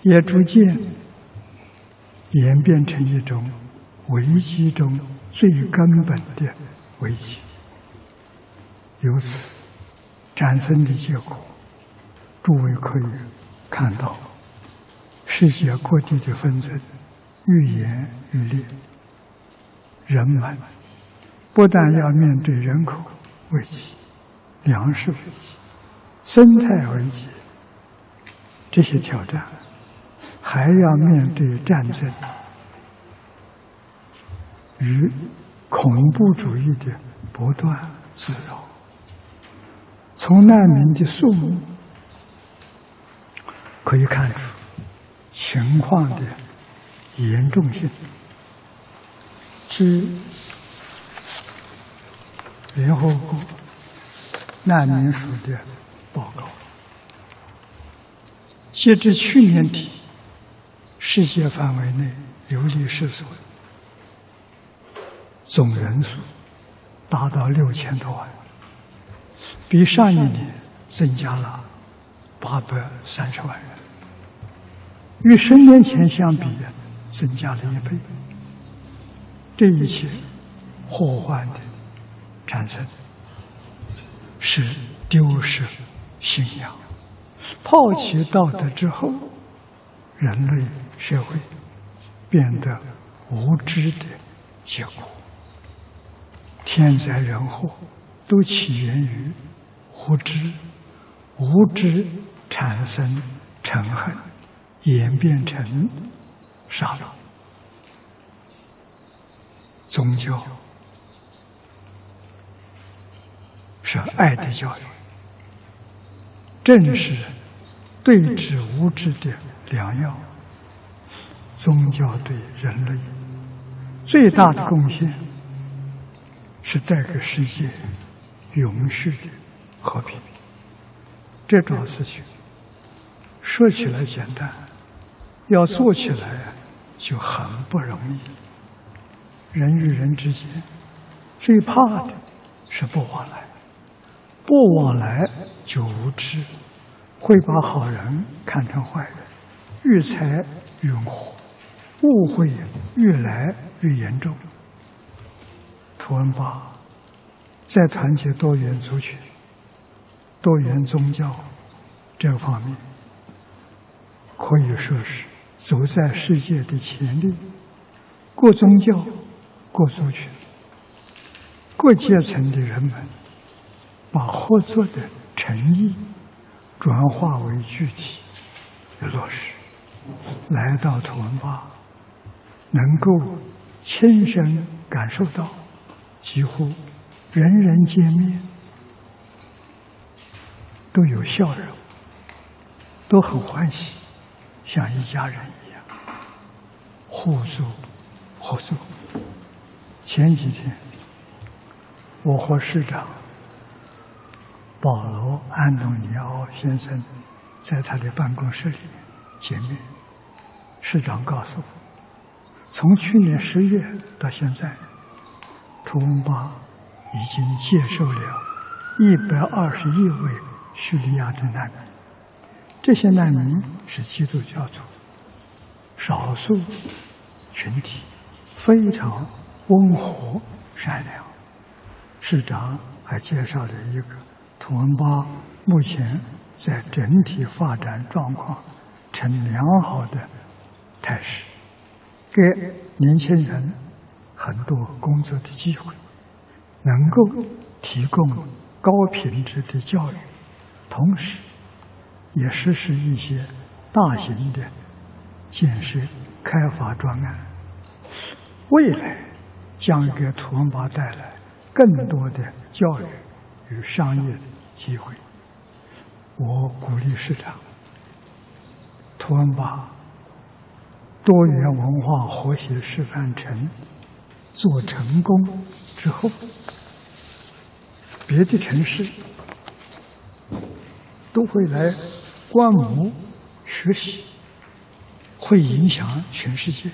也逐渐演变成一种危机中最根本的危机。由此产生的结果，诸位可以看到，世界各地的纷争愈演愈烈，人们不但要面对人口危机、粮食危机、生态危机这些挑战，还要面对战争与恐怖主义的不断滋扰。从难民的数目可以看出情况的严重性。据联合国难民署的报告，截至去年底，世界范围内流离失所总人数达到6000多万，比上一年增加了830万人，与10年前相比增加了1倍。这一切祸患的产生是丢失信仰、抛弃道德之后，人类社会变得无知的结果。天灾人祸都起源于无知，无知产生嗔恨，演变成杀戮。宗教是爱的教育，正是对治无知的良药。宗教对人类最大的贡献是带给世界永续的和平。这桩事情说起来简单，要做起来就很不容易。人与人之间最怕的是不往来，不往来就无知，会把好人看成坏人，愈猜愈火，误会越来越严重。Toowoomba在团结多元族群、多元宗教这方面，可以说是走在世界的前列。各宗教、各族群、各阶层的人们，把合作的诚意转化为具体的落实。来到图文巴，能够亲身感受到，几乎人人见面都有笑容，都很欢喜，像一家人一样，互助合作。前几天，我和市长保罗·安东尼奥先生在他的办公室里面见面。市长告诉我，从去年10月到现在，图文巴已经接受了121位叙利亚的难民。这些难民是基督教徒，少数群体，非常温和善良。市长还介绍了一个图文巴目前在整体发展状况呈良好的态势，给年轻人很多工作的机会，能够提供高品质的教育，同时也实施一些大型的建设开发专案，未来将给图文巴带来更多的教育与商业的机会。我鼓励市长，图文巴多元文化和谐示范城做成功之后，别的城市都会来观摩学习，会影响全世界。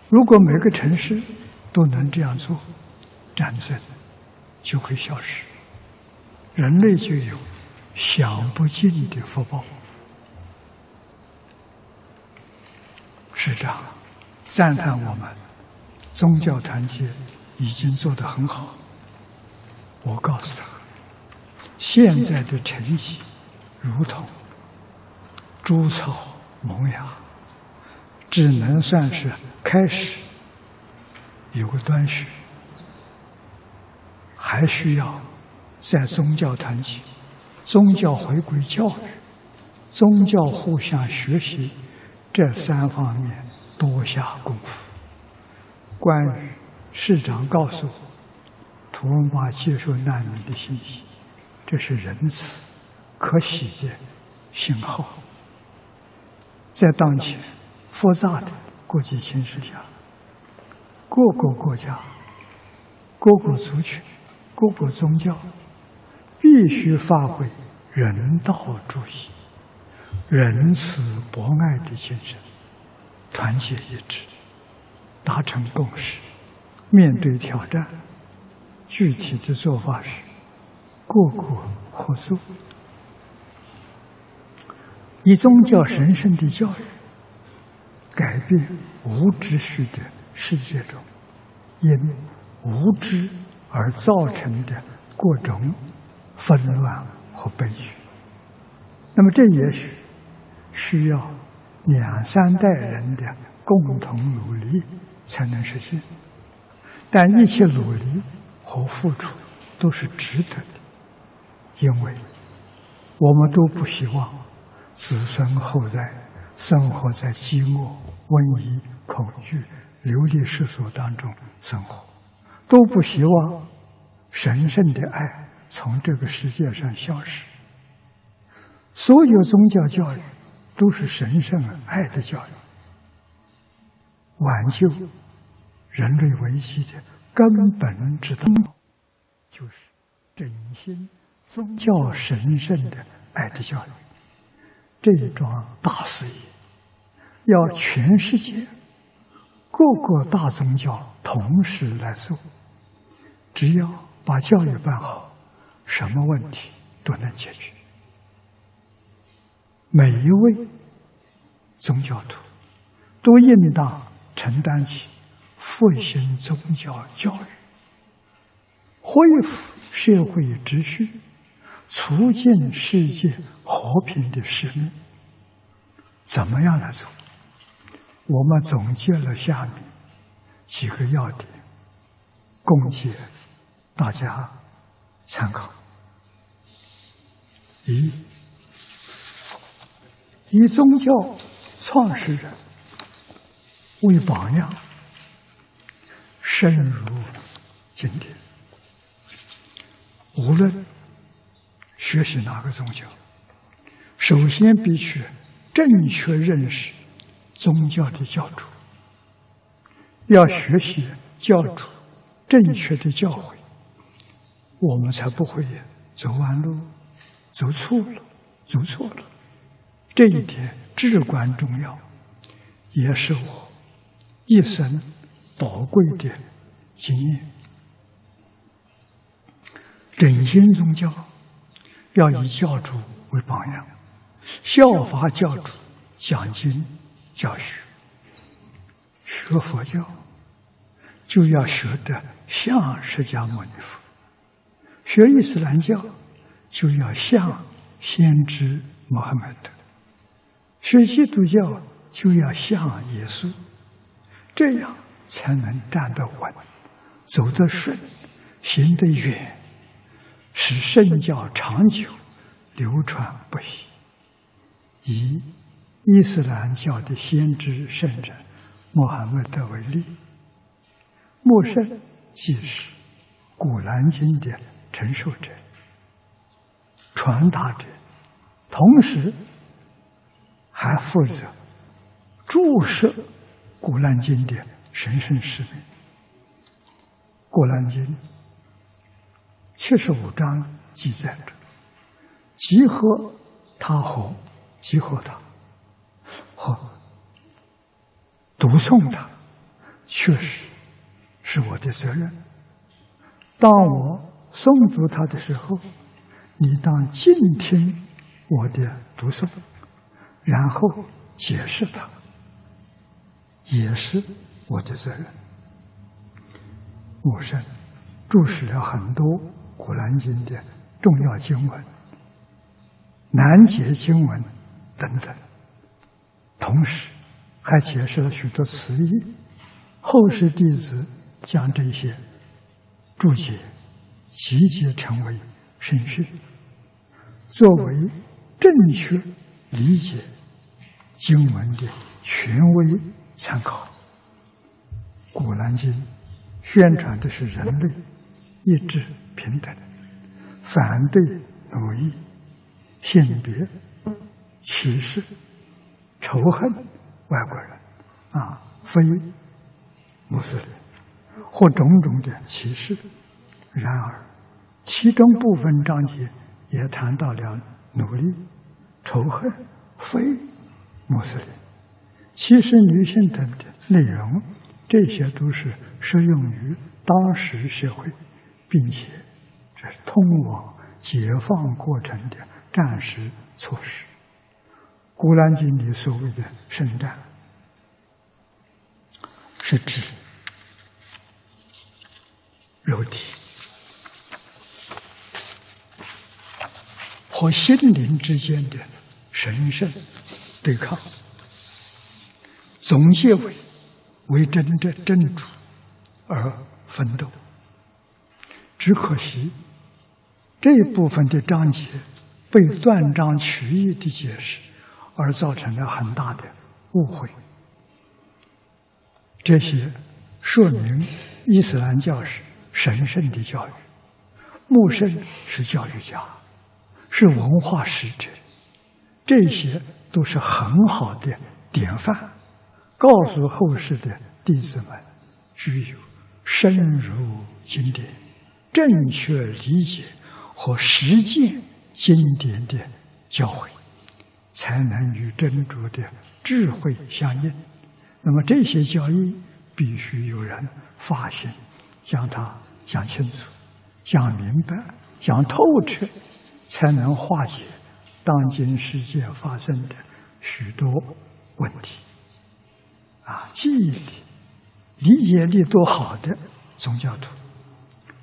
如果每个城市都能这样做，战争就会消失，人类就有享不尽的福报。市长赞叹我们宗教团结已经做得很好。我告诉他，现在的成绩如同株草萌芽，只能算是开始，有个端绪，还需要在宗教团结、宗教回归教育、宗教互相学习这3方面多下功夫。关于市长告诉我，图文巴接受难民的信息，这是仁慈可喜的信号。在当前复杂的国际形势下，各个国家、各个族群、各个宗教必须发挥人道主义、仁慈博爱的精神，团结一致，达成共识。面对挑战，具体的做法是各国合作，以宗教神圣的教育改变无秩序的世界中因无知而造成的各种纷乱和悲剧。那么这也许需要2、3代人的共同努力才能实现，但一切努力和付出都是值得的，因为我们都不希望子孙后代生活在饥饿、瘟疫、恐惧、流离失所当中生活，都不希望神圣的爱从这个世界上消失。所有宗教教育都是神圣爱的教育，挽救人类危机的根本之道，就是振兴宗教神圣的爱的教育。这一桩大事业，要全世界各个大宗教同时来做，只要把教育办好，什么问题都能解决。每一位宗教徒都应当承担起复兴宗教教育、恢复社会秩序、促进世界和平的使命。怎么样来做？我们总结了下面几个要点，供给大家参考。以宗教创始人为榜样，深入经典。无论学习哪个宗教，首先必须正确认识宗教的教主，要学习教主正确的教诲，我们才不会走弯路、走错了、走错了。这一点至关重要，也是我一生宝贵的经验。整新宗教要以教主为榜样，效法教主讲经教学。学佛教就要学得像释迦牟尼佛，学伊斯兰教就要像先知穆罕默德，学基督教就要像耶稣，这样才能站得稳，走得顺，行得远，使圣教长久流传不息。以伊斯兰教的先知圣人穆罕默德为例，穆圣既是古兰经的承受者、传达者，同时还负责注释古兰经的神圣使命。古兰经75章记载着，集合它和读诵它，确实是我的责任。当我诵读它的时候，你当静听我的读诵，然后解释它，也是我的责任。穆圣注释了很多古兰经的重要经文、难解经文等等，同时还解释了许多词义。后世弟子将这些注解集结成为圣训，作为正确理解经文的权威参考。古兰经宣传的是人类一致平等，反对奴役、性别歧视、仇恨外国人非穆斯林或种种的歧视。然而其中部分章节也谈到了奴隶、仇恨非穆斯林、歧视女性等的内容，这些都是适用于当时社会，并且这是通往解放过程的暂时措施。古兰经里所谓的圣战，是指肉体和心灵之间的神圣对抗，总结为真主而奋斗。只可惜这一部分的章节被断章取义的解释，而造成了很大的误会。这些说明伊斯兰教是神圣的教育，穆圣是教育家，是文化使者，这些都是很好的典范，告诉后世的弟子们具有深入经典、正确理解和实践经典的教诲，才能与真主的智慧相应。那么这些教义必须有人发心，将它讲清楚、讲明白、讲透彻，才能化解当今世界发生的许多问题。记忆力、理解力都好的宗教徒，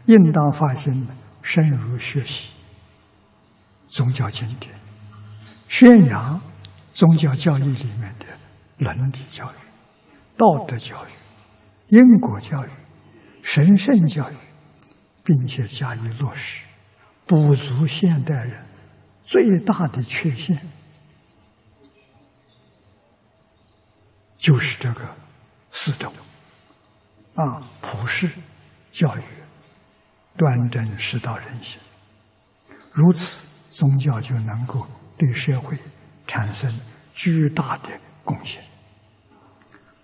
应当发心深入学习宗教经典，宣扬宗教教育里面的伦理教育、道德教育、因果教育、神圣教育，并且加以落实，补足现代人最大的缺陷就是这个四种普世教育、端正师道人心。如此，宗教就能够对社会产生巨大的贡献。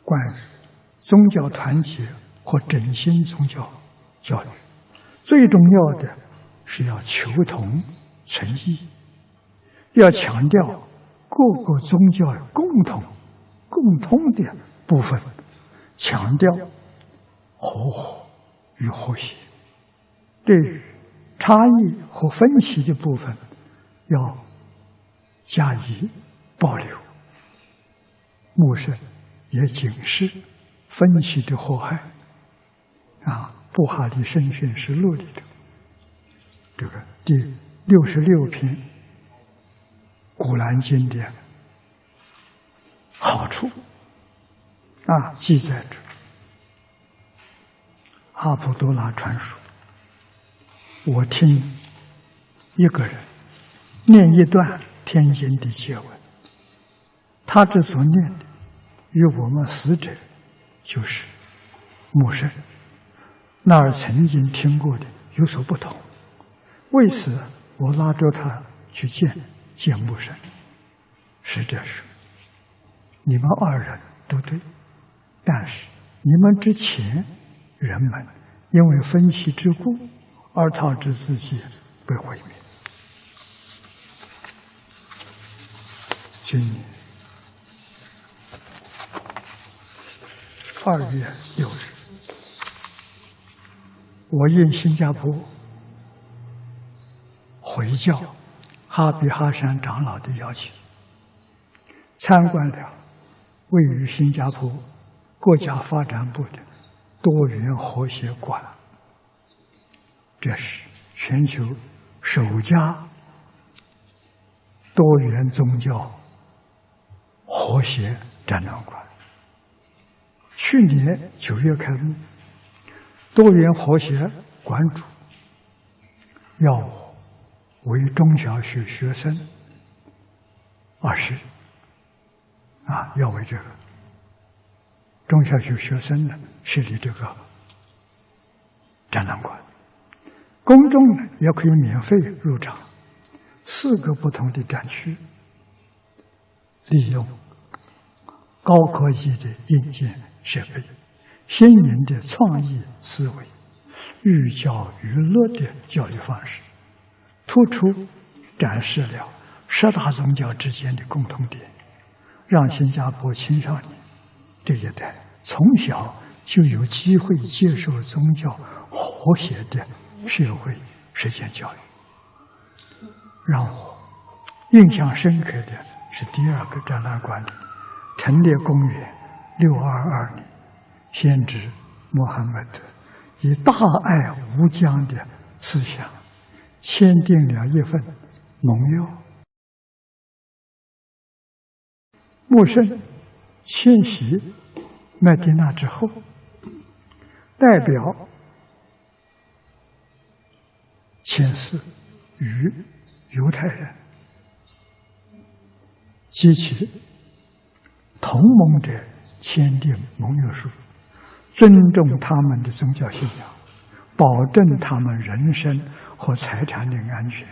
关于宗教团结和振兴宗教教育，最重要的是要求同存异，要强调各个宗教共通的部分，强调和合与和谐。对于差异和分歧的部分，要加以保留。牧圣也警示分歧的祸害。布哈里圣训实录里头，这个第66篇《古兰经》的好处记载着阿卜杜拉传说，我听一个人念一段天经的经文，他之所念的与我们死者就是牧圣那儿曾经听过的有所不同。为此，我拉着他去见牧圣。使者说：“你们二人都对，但是你们之前人们因为分歧之故而导致自己被毁灭。”今年2月6日，我应新加坡回教哈比哈山长老的邀请，参观了位于新加坡国家发展部的多元和谐馆。这是全球首家多元宗教和谐展览馆。去年9月开幕，多元和谐馆主要我为中小学学生要为这个中小学学生呢设立这个展览馆，公众呢也可以免费入场。4个不同的展区，利用高科技的硬件设备、新颖的创意思维、寓教于乐的教育方式，突出展示了10大宗教之间的共同点，让新加坡青少年这一代从小就有机会接受宗教和谐的社会实践教育。让我印象深刻的是第2个展览馆里陈列公元622年，先知穆罕默德以大爱无疆的思想签订了一份盟约。穆圣迁徙麦地那之后，代表签字与犹太人及其同盟者签订盟约书，尊重他们的宗教信仰，保证他们人身和财产的安全，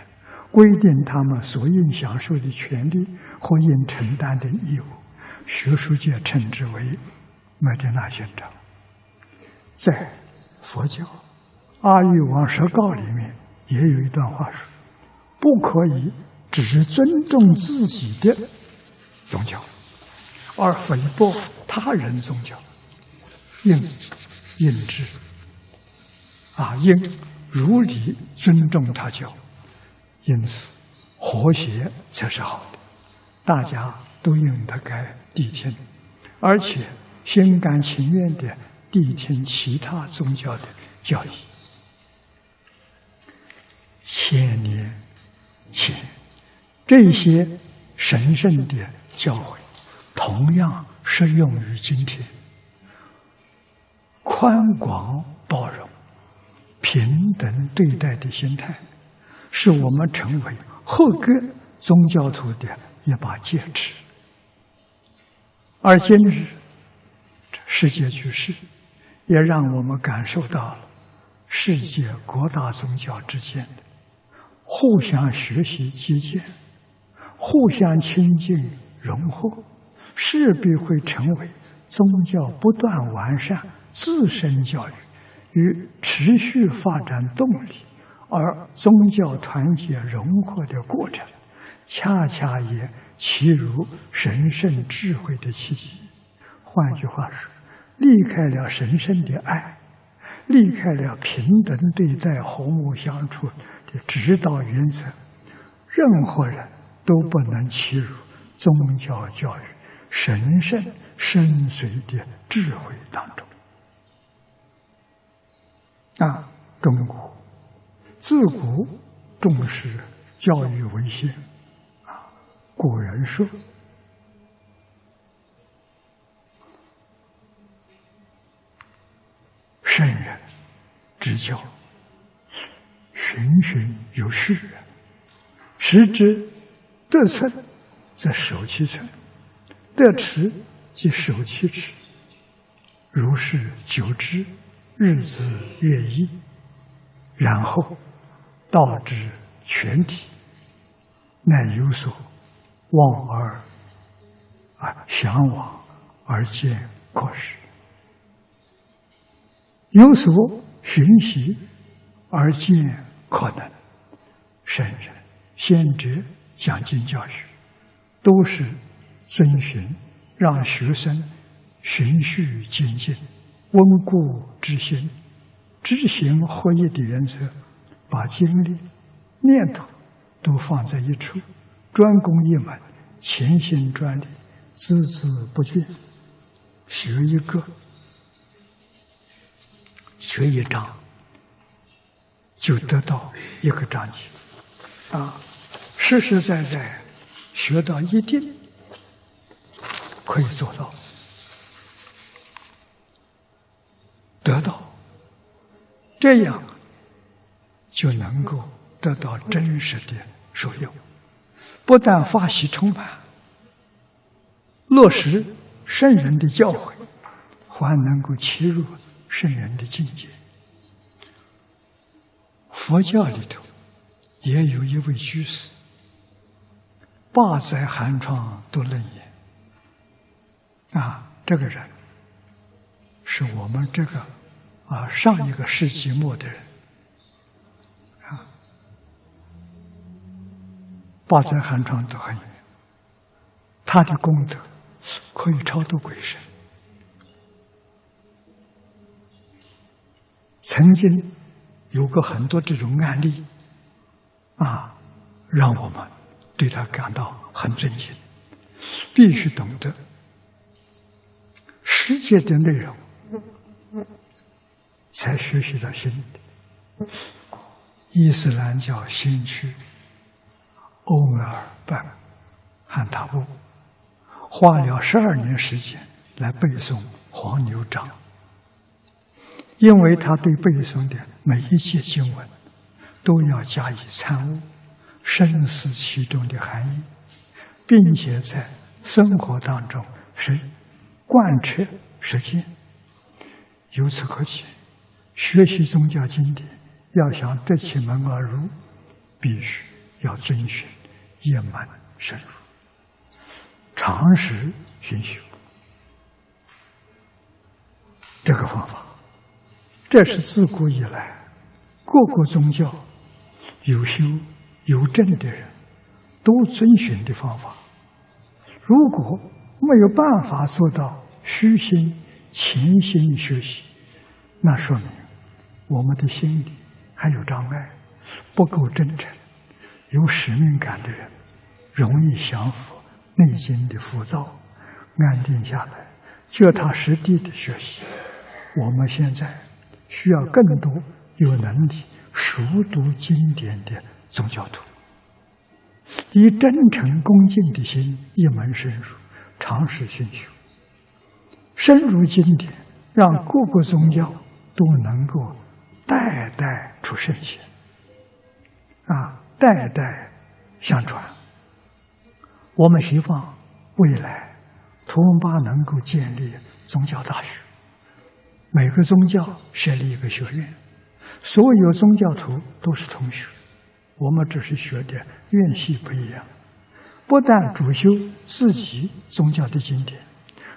规定他们所应享受的权利和应承担的义务。学术界称之为麦地那宪章。在佛教阿育王十告里面也有一段话说：不可以只尊重自己的宗教而诽谤他人宗教，应如理尊重他教。因此和谐才是好的，大家都应该谛听，而且心甘情愿地谛听其他宗教的教义。1000年前，这些神圣的教诲同样适用于今天。宽广包容、平等对待的心态，使我们成为合格宗教徒的一把戒尺。而今日世界局势，也让我们感受到了世界各大宗教之间的互相学习借鉴、互相亲近融合，势必会成为宗教不断完善自身教育与持续发展动力，而宗教团结融合的过程，恰恰也契入神圣智慧的契机。换句话说，离开了神圣的爱，离开了平等对待、和睦相处的指导原则，任何人都不能欺辱宗教教育神圣深邃的智慧当中。中国自古重视教育为先，古人说：“圣人之教，循循有序，时之得寸则守其寸，得尺即守其尺。如是久之，日子月异，然后道之全体，乃有所望而向往而见可实，有所循习而见可能。”圣人、先哲讲经教学，都是遵循让学生循序渐进、温故知新、知行合一的原则，把精力、念头都放在一处，专攻一门，潜心专力，孜孜不倦，学一个，学一章，就得到一个章节。实实在在学到一定，可以做到，得到，这样就能够得到真实的受用，不但法喜充满，落实圣人的教诲，还能够契入圣人的境界。佛教里头也有一位居士，8载寒窗读楞严。这个人是我们这个上一个世纪末的人8载寒窗都很远，他的功德可以超度鬼神。曾经有过很多这种案例让我们对他感到很尊敬。必须懂得世界的内容，才学习到新的。伊斯兰教先驱欧梅尔班汉塔布花了12年时间来背诵黄牛章，因为他对背诵的每一节经文都要加以参悟，深思其中的含义，并且在生活当中贯彻实践。由此可见，学习宗教经典要想得其门而入，必须要遵循一门深入，常时熏修这个方法。这是自古以来各个宗教有修有证的人都遵循的方法。如果没有办法做到虚心潜心学习，那说明我们的心里还有障碍，不够真诚。有使命感的人容易降服内心的浮躁，安定下来，脚踏实地的学习。我们现在需要更多有能力熟读经典的宗教徒，以真诚恭敬的心一门深入，常时熏修，深入经典，让各个宗教都能够代代出圣贤，代代相传，我们希望未来图文巴能够建立宗教大学，每个宗教设立一个学院，所有宗教徒都是同学，我们只是学的院系不一样，不但主修自己宗教的经典，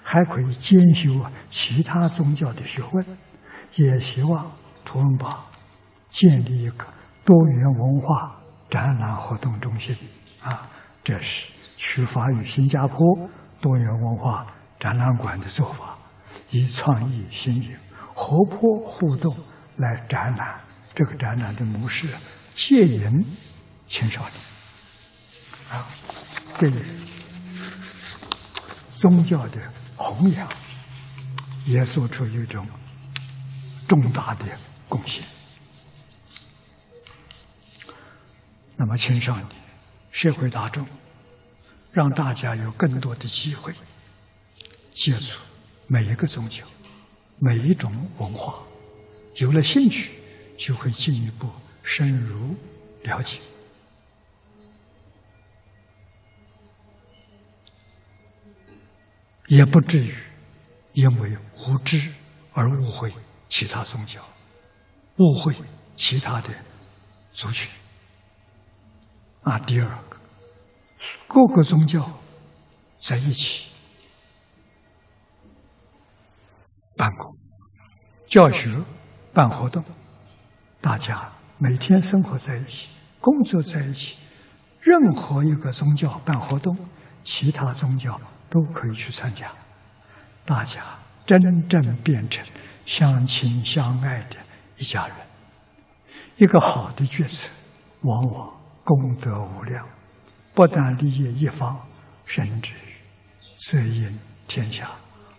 还可以兼修其他宗教的学问。也希望图文巴建立一个多元文化展览活动中心这是取法于新加坡多元文化展览馆的做法，以创意新颖、活泼互动来展览。这个展览的模式戒引青少年对宗教的弘扬也做出一种重大的贡献。那么青少年、社会大众，让大家有更多的机会接触每一个宗教、每一种文化，有了兴趣就会进一步深入了解。也不至于因为无知而误会其他宗教，误会其他的族群。第二个，各个宗教在一起办公、教学、办活动，大家每天生活在一起，工作在一起，任何一个宗教办活动，其他宗教都可以去参加，大家真正变成相亲相爱的一家人。一个好的决策往往功德无量，不但利益一方，甚至泽荫天下，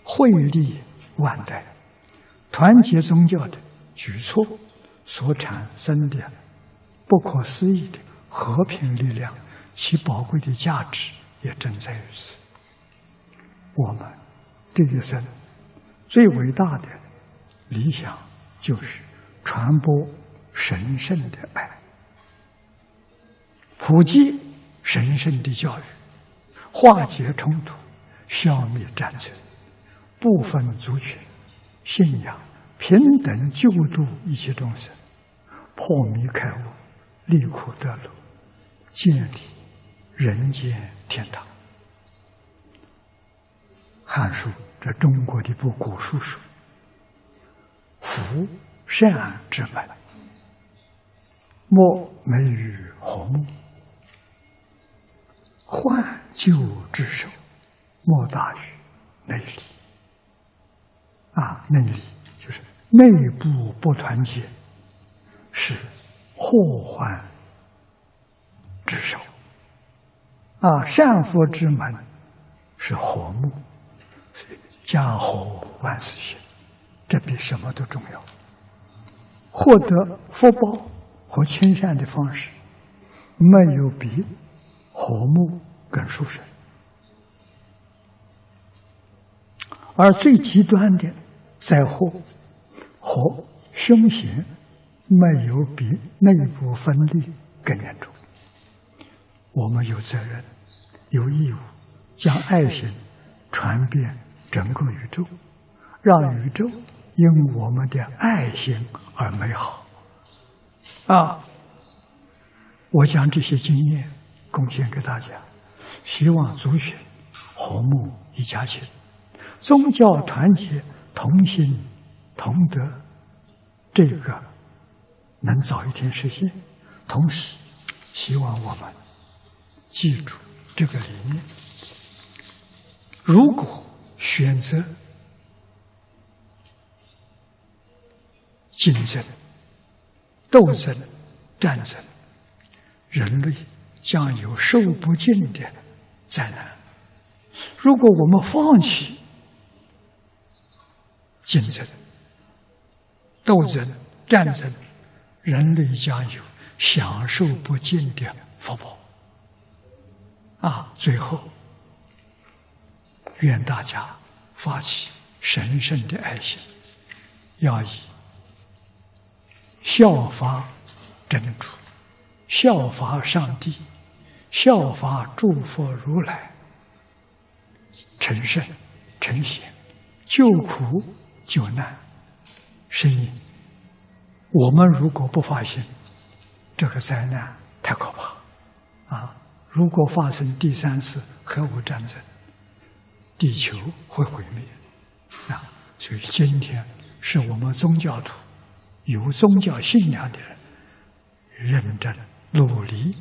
惠利万代。团结宗教的举措所产生的不可思议的和平力量，其宝贵的价值也正在于此。我们这一生最伟大的理想就是传播神圣的爱，普及神圣的教育，化解冲突，消灭战争，不分族群，信仰平等，救度一切众生，破迷开悟，离苦得乐，建立人间天堂。汉书，这中国的一部古书说：“夫善之门，莫美于和睦；患救之首，莫大于内力。”内力就是内部不团结，是祸患之首。善佛之门是和睦。家和万事兴，这比什么都重要。获得福报和亲善的方式，没有比和睦更殊胜。而最极端的灾祸和凶险，没有比内部分裂更严重。我们有责任、有义务将爱心传遍整个宇宙，让宇宙因我们的爱心而美好。我将这些经验贡献给大家，希望族群和睦一家亲，宗教团结同心同德，这个能早一天实现。同时希望我们记住这个理念，如果选择竞争、斗争、战争，人类将有受不尽的灾难。如果我们放弃竞争、斗争、战争，人类将有享受不尽的福报。最后，愿大家发起神圣的爱心，要以效法真主、效法上帝、效法诸佛如来成圣、成贤，救苦救难。所以，我们如果不发现这个灾难太可怕啊！如果发生第3次核武战争，地球会毁灭啊！所以今天是我们宗教徒有宗教信仰的人认真努力，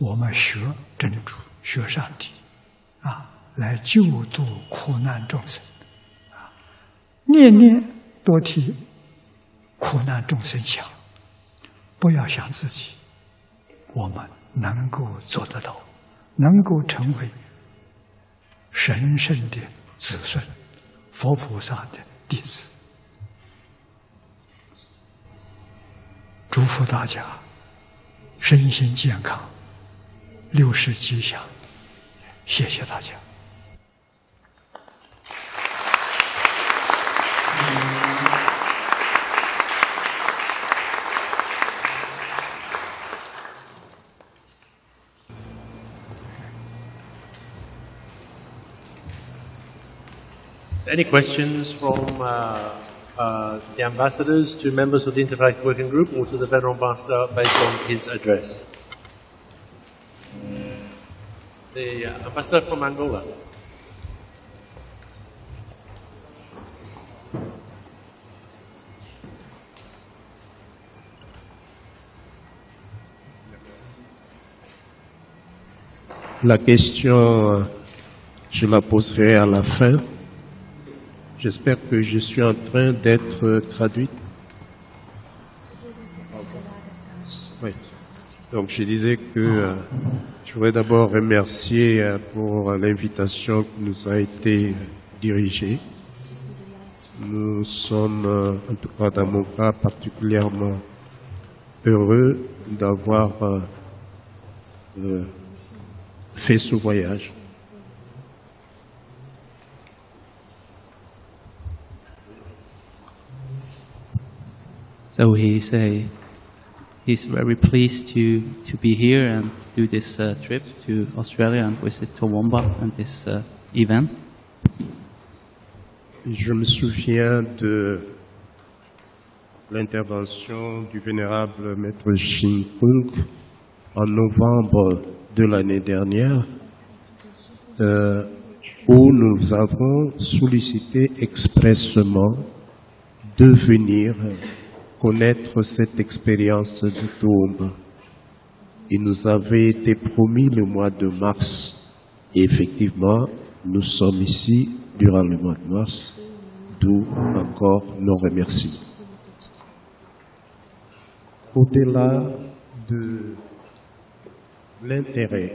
我们学真主、学上帝啊，来救度苦难众生啊！念念多替苦难众生想，不要想自己，我们能够做得到，能够成为神圣的子孙，佛菩萨的弟子。祝福大家身心健康，6世吉祥，谢谢大家。Any questions from the ambassadors to members of the Interfaith Working Group or to the Venerable Master based on his address? The ambassador from Angola. La question, je la poserai à la fin. J'espère que je suis en train d'être traduite. Oui. Donc je disais que je voudrais d'abord remercier pour l'invitation qui nous a été dirigée. Nous sommes, en tout cas dans mon cas, particulièrement heureux d'avoir fait ce voyage. So he's very pleased to be here and do this trip to Australia and visit Toowoomba and this event. Je me souviens de l'intervention du vénérable maître Chinkung en novembre de l'année dernière, où nous avons sollicité expressément de venir connaître cette expérience de Toowoomba. Il nous avait été promis le mois de mars. Et effectivement, nous sommes ici durant le mois de mars, d'où encore nos remerciements. Au-delà de l'intérêt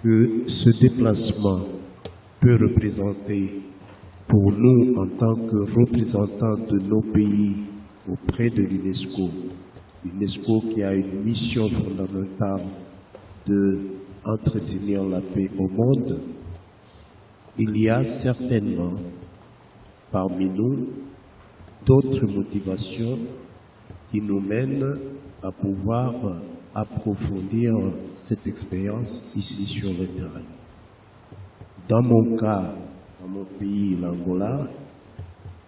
que ce déplacement peut représenter pour nous en tant que représentants de nos pays auprès de l'UNESCO, l'UNESCO qui a une mission fondamentale de entretenir la paix au monde, il y a certainement parmi nous d'autres motivations qui nous mènent à pouvoir approfondir cette expérience ici sur le terrain. Dans mon cas, dans mon pays, l'Angola,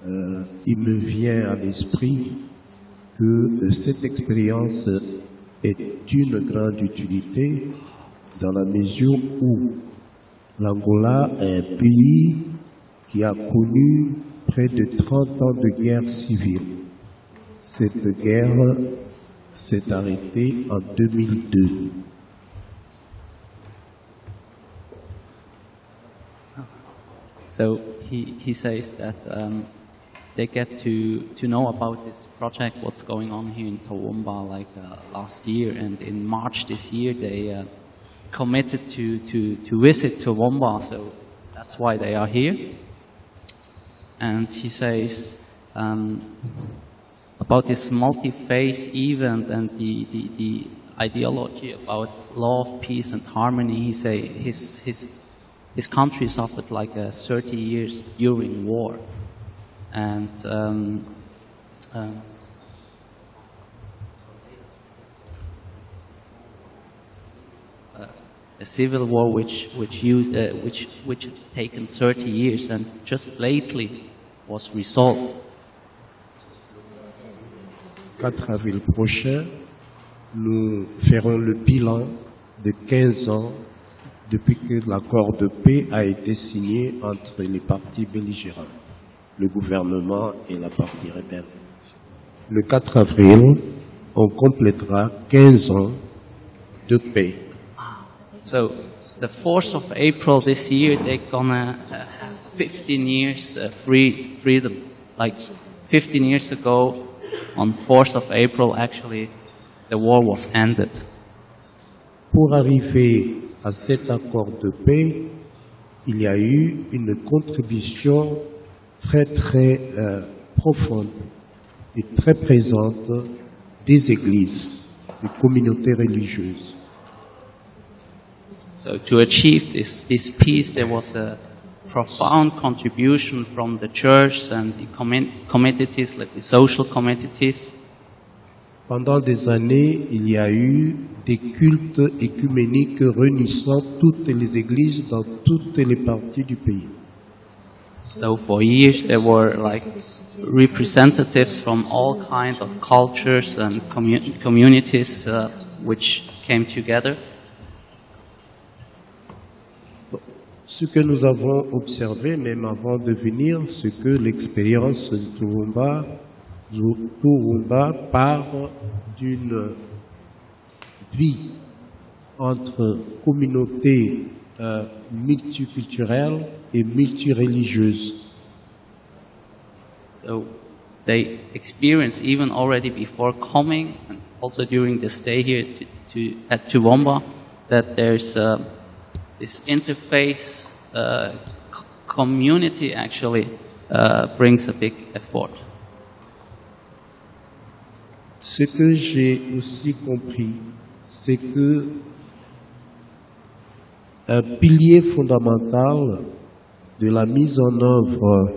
il me vient à l'esprit que cette expérience est d'une grande utilité dans la mesure où l'Angola est un pays qui a connu près de 30 ans de guerre civile. Cette guerre s'est arrêtée en 2002. So he says that they get to know about this project, what's going on here in Toowoomba, like last year, and in March this year they committed to visit Toowoomba, so that's why they are here. And he says about this multi-faith event and the ideology about love, peace, and harmony. He say his country suffered like 30 years during war, and a civil war which had taken 30 years and just lately was resolved. 4 avril prochain, nous ferons le bilan de 15 ans depuis que l'accord de paix a été signé entre les partis belligérants, le gouvernement et la partie rebelle. Le 4 avril, on complétera 15 ans de paix. So, the 4th of April this year, they're gonna have 15 years freedom. Like 15 years ago, on 4th of April, actually, the war was ended. Pour arriver à cet accord de paix, il y a eu une contribution très profonde et très présente des églises, des communautés religieuses. So to achieve this peace, there was a profound contribution from the church and the communities, like the social communities. Pendant des années, il y a eu des cultes écuméniques réunissant toutes les églises dans toutes les parties du pays. So for years there were like representatives from all kinds of cultures and communities which came together. Ce que nous avons observé, même avant de venir, c'est que l'expérience de Toowoomba part d'une vie entre communautés multiculturelles et multireligieuses. So they experienced even already before coming and also during the stay here at Toowoomba that there's this interface community actually brings a big effort. Ce que j'ai aussi compris, c'est que un pilier fondamental de la mise en œuvre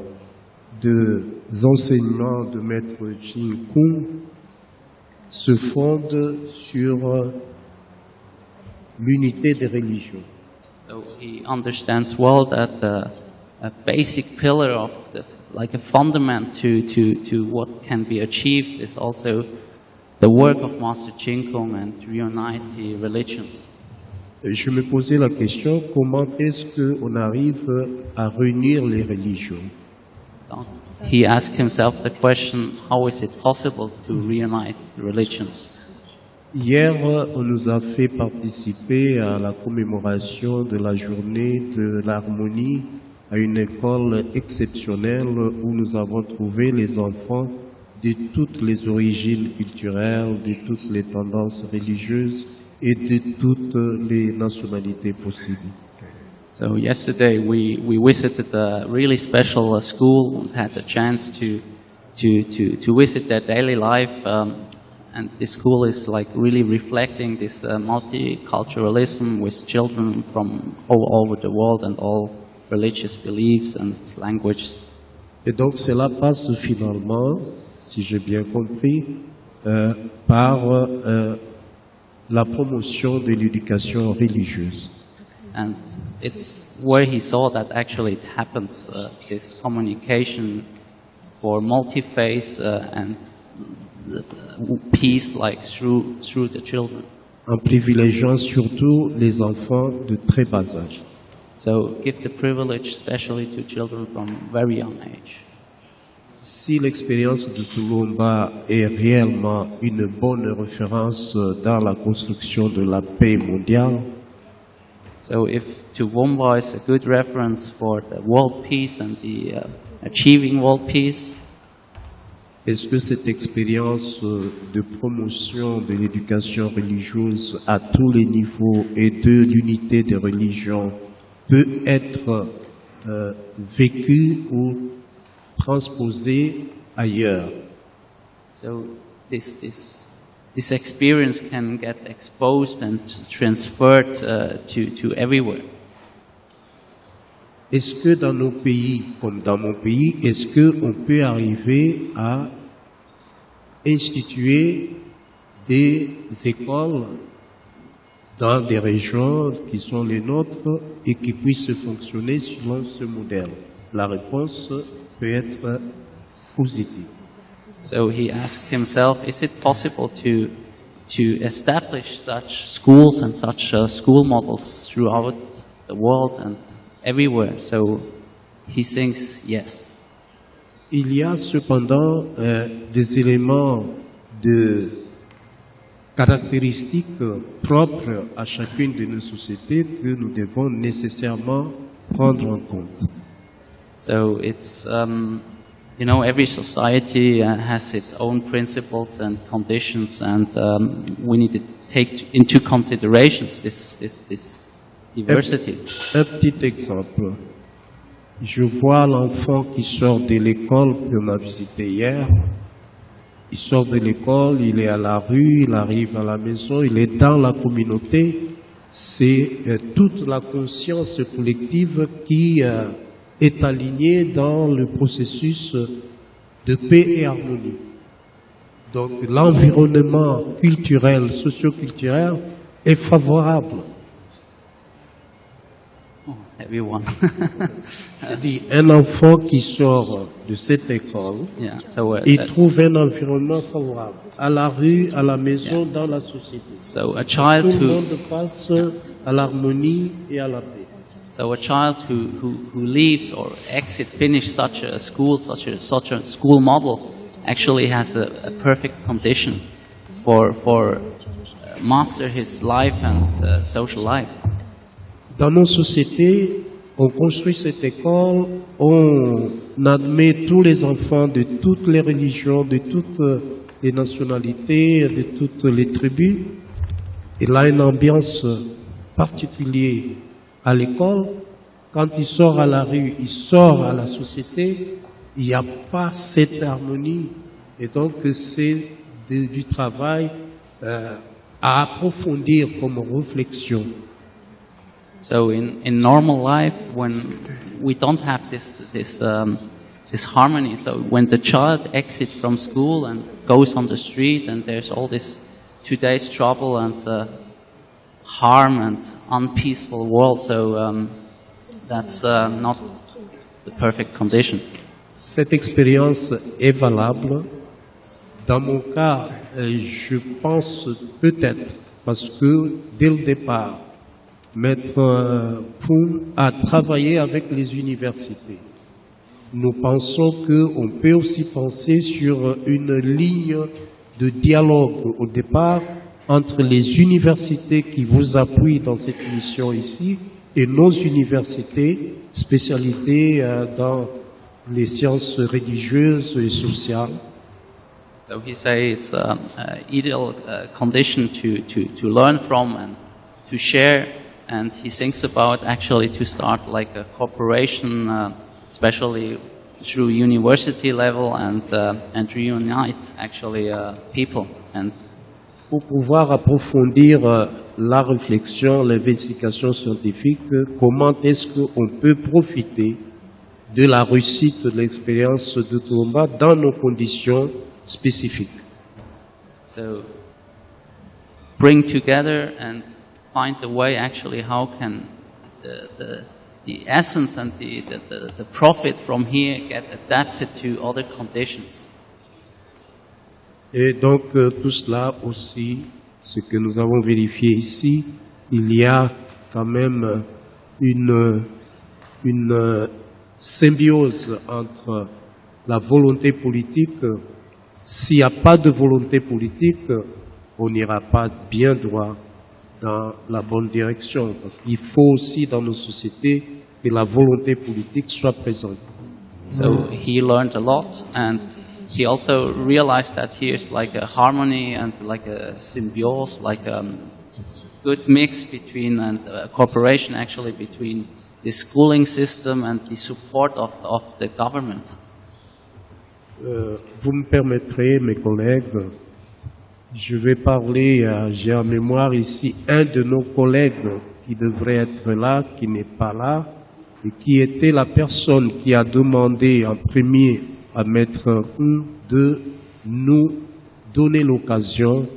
des enseignements de Maître净se fonde sur l'unité des religions. So he understands well that a basic pillar of like a fundament to what can be achieved is also the work of Master净and to reunite the religions. Je me posais la question, comment est-ce qu'on arrive à réunir les religions? He asked himself the question, how is it possible to reunite religions? Hier, on nous a fait participer à la commémoration de la journée de l'harmonie à une école exceptionnelle où nous avons trouvé les enfants de toutes les origines culturelles, de toutes les tendances religieuses et de toutes les nationalités possibles. So yesterday we visited a really special school and had the chance to visit their daily life. And this school is like really reflecting this multiculturalism with children from all over the world and all religious beliefs and languages. Et donc cela passe finalement, si j'ai bien compris, par la promotion de l'éducation religieuse. And it's where he saw that actually it happens, this communication for multi-faith and peace like through the children. En privilégiant surtout les enfants de très bas âge. So give the privilege especially to children from very young age. Si l'expérience de Toowoomba est réellement une bonne référence dans la construction de la paix mondiale, so if Toowoomba is a good reference for the world peace and the achieving world peace, est-ce que cette expérience de promotion de l'éducation religieuse à tous les niveaux et de l'unité des religions peut être vécue ou transposée ailleurs? So this experience can get exposed and transferred to everywhere. Est-ce que dans nos pays, comme dans mon pays, est-ce qu'on peut arriver à instituer des écoles dans des régions qui sont les nôtres et qui puissent fonctionner selon ce modèle? La réponse peut être positive. So he asked himself, is it possible to establish such schools and such school models throughout the world and everywhere? So he thinks yes. Il y a cependant des éléments de caractéristiques propres à chacune de nos sociétés que nous devons nécessairement prendre en compte. So it's, every society has its own principles and conditions, and we need to take into considerations this diversity. Un petit exemple. Je vois l'enfant qui sort de l'école qu'on a visité hier. Il sort de l'école, il est à la rue, il arrive à la maison, il est dans la communauté. C'est toute la conscience collective qui est alignée dans le processus de paix et harmonie. Donc l'environnement culturel, socio-culturel est favorable. Everyone. Un enfant qui sort de cette école, il trouve un environnement favorable, à la rue, à la maison, dans la société. So a child Tout le monde passe à l'harmonie et à la paix. So a child who leaves or finish such a school model, actually has a perfect condition for master his life and social life. Dans nos sociétés, on construit cette école, on admet tous les enfants de toutes les religions, de toutes les nationalités, de toutes les tribus. Il a une ambiance particulière à l'école. Quand il sort à la rue, il sort à la société, il n'y a pas cette harmonie. Et donc c'est du travail à approfondir comme réflexion. So in normal life, when we don't have this harmony, so when the child exits from school and goes on the street, and there's all this today's trouble and harm and unpeaceful world, so that's not the perfect condition. Cette expérience est valable. Dans mon cas, je pense peut-être parce que dès le départ, Maître Poum a travaillé avec les universités. Nous pensons qu'on peut aussi penser sur une ligne de dialogue au départ entre les universités qui vous appuient dans cette mission ici et nos universités spécialisées dans les sciences religieuses et sociales. So he says it's an ideal condition to learn from and to share. And he thinks about actually to start like a cooperation, especially through university level and reunite actually people. And pour pouvoir approfondir la réflexion, l'investigation scientifique, comment est-ce qu'on peut profiter de la réussite de l'expérience de Toowoomba dans nos conditions spécifiques. So bring together and find a way actually how can the essence and the profit from here get adapted to other conditions. Et donc tout cela aussi, ce que nous avons vérifié ici, il y a quand même une symbiose entre la volonté politique. S'il n'y a pas de volonté politique, on n'ira pas bien droit dans la bonne direction, parce qu'il faut aussi dans nos sociétés que la volonté politique soit présente. So he learned a lot, and he also realized that here's like a harmony and like a symbiosis, like a good mix between and cooperation actually between the schooling system and the support of the government. Vous me permettrez, mes collègues, je vais parler, j'ai en mémoire ici un de nos collègues qui devrait être là, qui n'est pas là, et qui était la personne qui a demandé en premier à Maître de nous donner l'occasion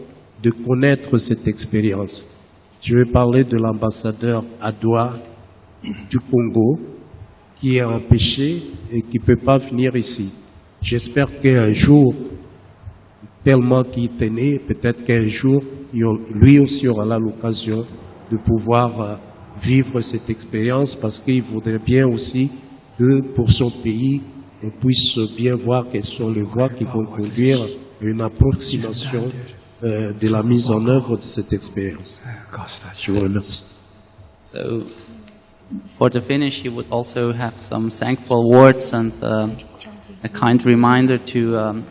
de connaître cette expérience. Je vais parler de l'ambassadeur Adoua du Congo qui est empêché et qui ne peut pas venir ici. J'espère qu'un jour, tellement qu'il est né, peut-être qu'un jour, lui aussi aura l'occasion de pouvoir vivre cette expérience parce qu'il voudrait bien aussi que pour son pays, on puisse bien voir quelles sont les voies qui vont conduire à une approximation de la mise en œuvre de cette expérience. Je vous remercie. So, for the finish, he would also have some thankful words and a kind reminder to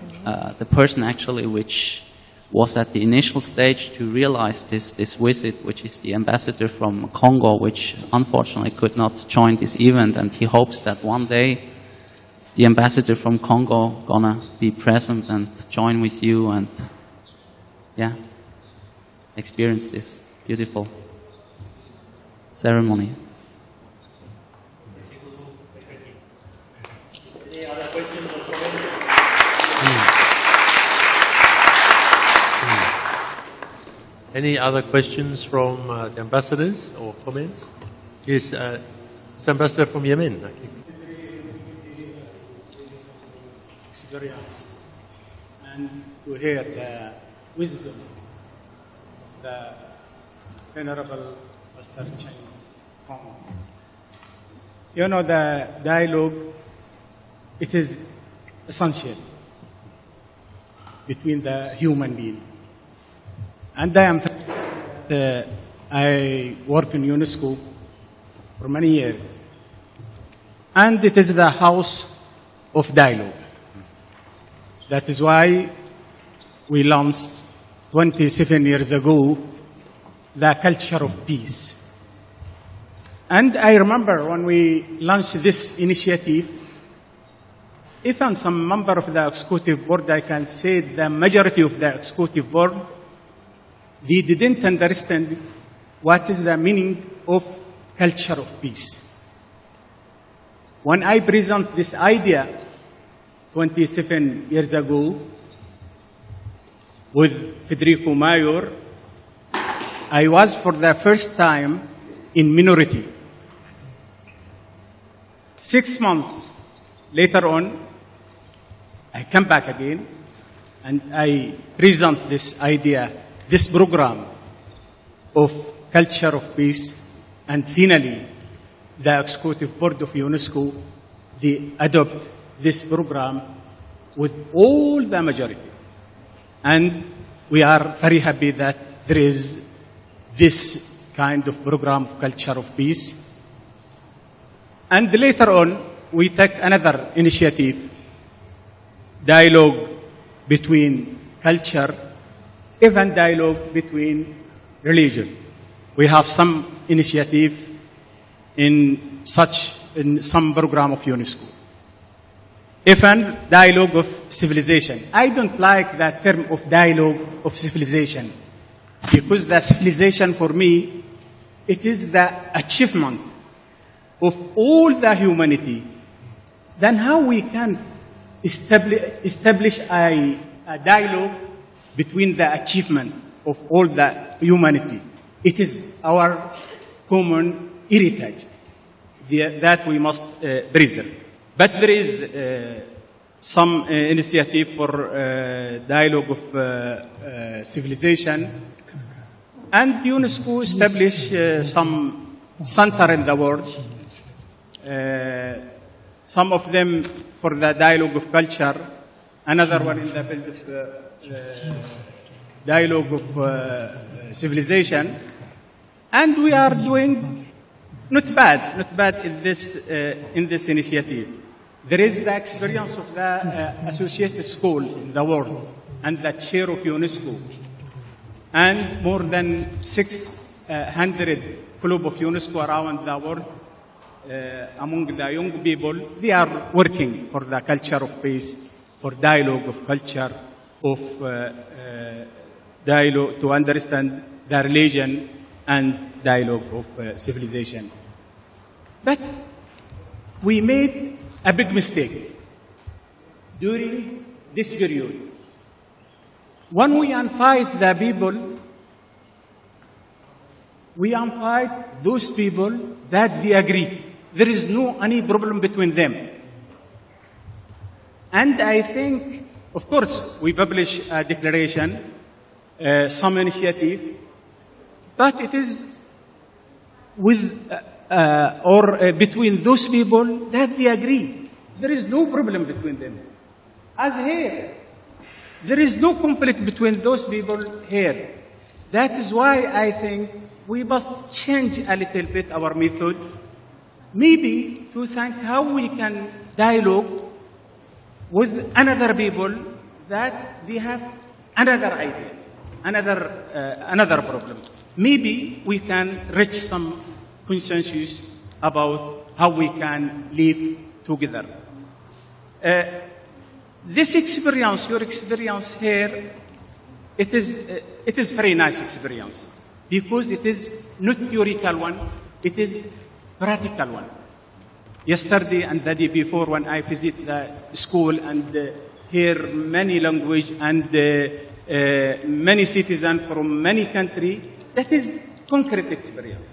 the person actually which was at the initial stage to realize this visit, which is the ambassador from Congo, which unfortunately could not join this event, and he hopes that one day the ambassador from Congo gonna be present and join with you and yeah, experience this beautiful ceremony. Any other questions or comments? Any other questions from the ambassadors or comments? Yes, it's ambassador from Yemen. Experience and to hear the wisdom of the Venerable Master Chen Kong. You know, the dialogue, it is essential between the human being. And I work in UNESCO for many years. And it is the house of dialogue. That is why we launched 27 years ago the culture of peace. And I remember when we launched this initiative, even some member of the executive board, I can say the majority of the executive board, they didn't understand what is the meaning of culture of peace. When I present this idea 27 years ago with Federico Mayor, I was for the first time in minority. 6 months later on, I come back again and I present this idea, this program of culture of peace, and finally the executive board of UNESCO, they adopt this program with all the majority. And we are very happy that there is this kind of program of culture of peace. And later on, we take another initiative, dialogue between culture, even dialogue between religion. We have some initiative in some program of UNESCO. Even dialogue of civilization. I don't like that term of dialogue of civilization, because the civilization for me, it is the achievement of all the humanity. Then how we can establish a dialogue between the achievement of all the humanity? It is our common heritage that we must preserve. But there is some initiative for dialogue of civilization, and UNESCO established some center in the world. Some of them for the dialogue of culture, another one in the field of dialogue of civilization, and we are doing not bad in this initiative. There is the experience of the associated school in the world and the chair of UNESCO, and more than 600 club of UNESCO around the world. Among the young people, they are working for the culture of peace, for dialogue of culture, of dialogue to understand the religion and dialogue of civilization. But we made a big mistake during this period. When we invite the people we invite those people that they agree. There is no any problem between them. And I think, of course, we publish a declaration, some initiative, but it is with between those people that they agree. There is no problem between them. As here, there is no conflict between those people here. That is why I think we must change a little bit our method, maybe to think how we can dialogue with another people that they have another idea, another problem. Maybe we can reach some consensus about how we can live together. This experience, your experience here, it is very nice experience because it is not theoretical one, it is practical one. Yesterday and the day before when I visit the school and hear many language and many citizens from many countries, that is concrete experience.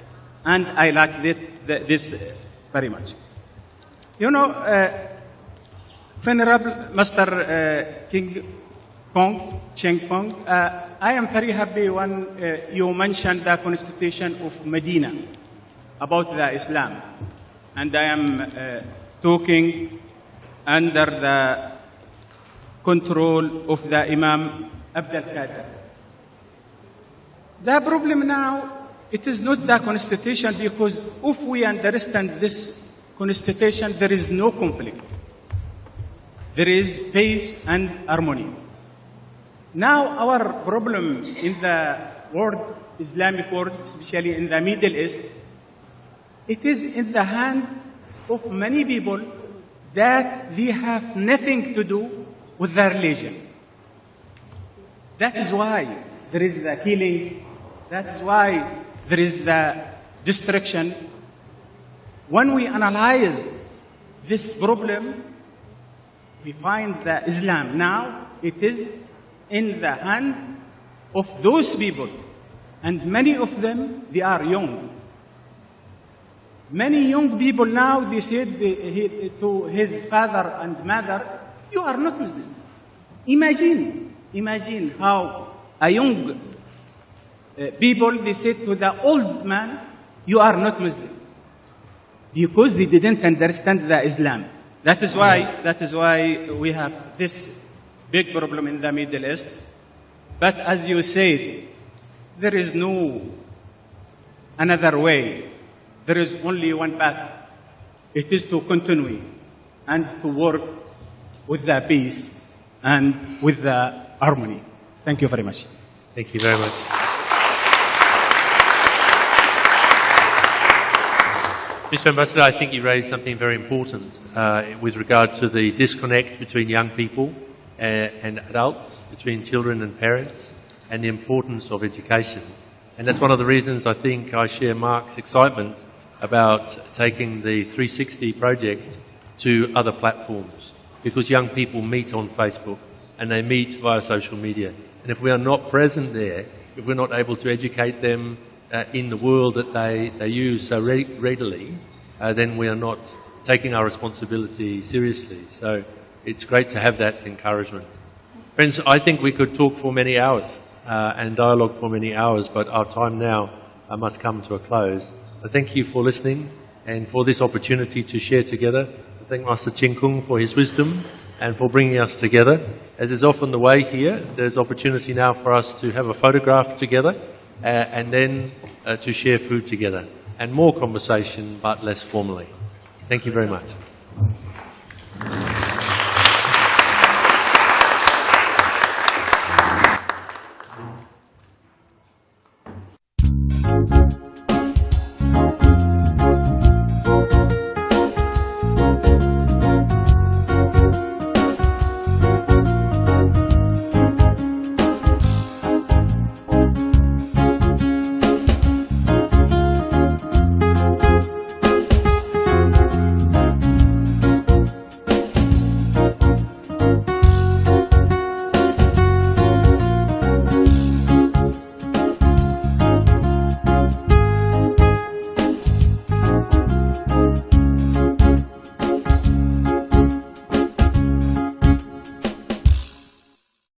And I like this very much. You know, Venerable Master Cheng Kong, I am very happy when you mentioned the constitution of Medina about the Islam. And I am talking under the control of the Imam Abdul Qadir. The problem now, it is not the constitution because if we understand this constitution, there is no conflict. There is peace and harmony. Now our problem in the world, Islamic world, especially in the Middle East, it is in the hand of many people that they have nothing to do with their religion. That is why there is the killing. That is why there is the destruction. When we analyze this problem, we find that Islam now, it is in the hand of those people. And many of them, they are young. Many young people now, they said to his father and mother, you are not Muslim. Imagine how a young people, they said to the old man, you are not Muslim. Because they didn't understand the Islam. That is why we have this big problem in the Middle East. But as you said, there is no another way. There is only one path. It is to continue and to work with the peace and with the harmony. Thank you very much. Thank you very much. Mr. Ambassador, I think you raised something very important with regard to the disconnect between young people and adults, between children and parents, and the importance of education. And that's one of the reasons I think I share Mark's excitement about taking the 360 project to other platforms, because young people meet on Facebook and they meet via social media. And if we are not present there, if we're not able to educate them in the world that they use so readily, then we are not taking our responsibility seriously. So it's great to have that encouragement. Friends, I think we could talk for many hours and dialogue for many hours, but our time now must come to a close. So thank you for listening and for this opportunity to share together. I thank Master Cheng Kung for his wisdom and for bringing us together. As is often the way here, there's opportunity now for us to have a photograph together and then to share food together. And more conversation, but less formally. Thank you very much.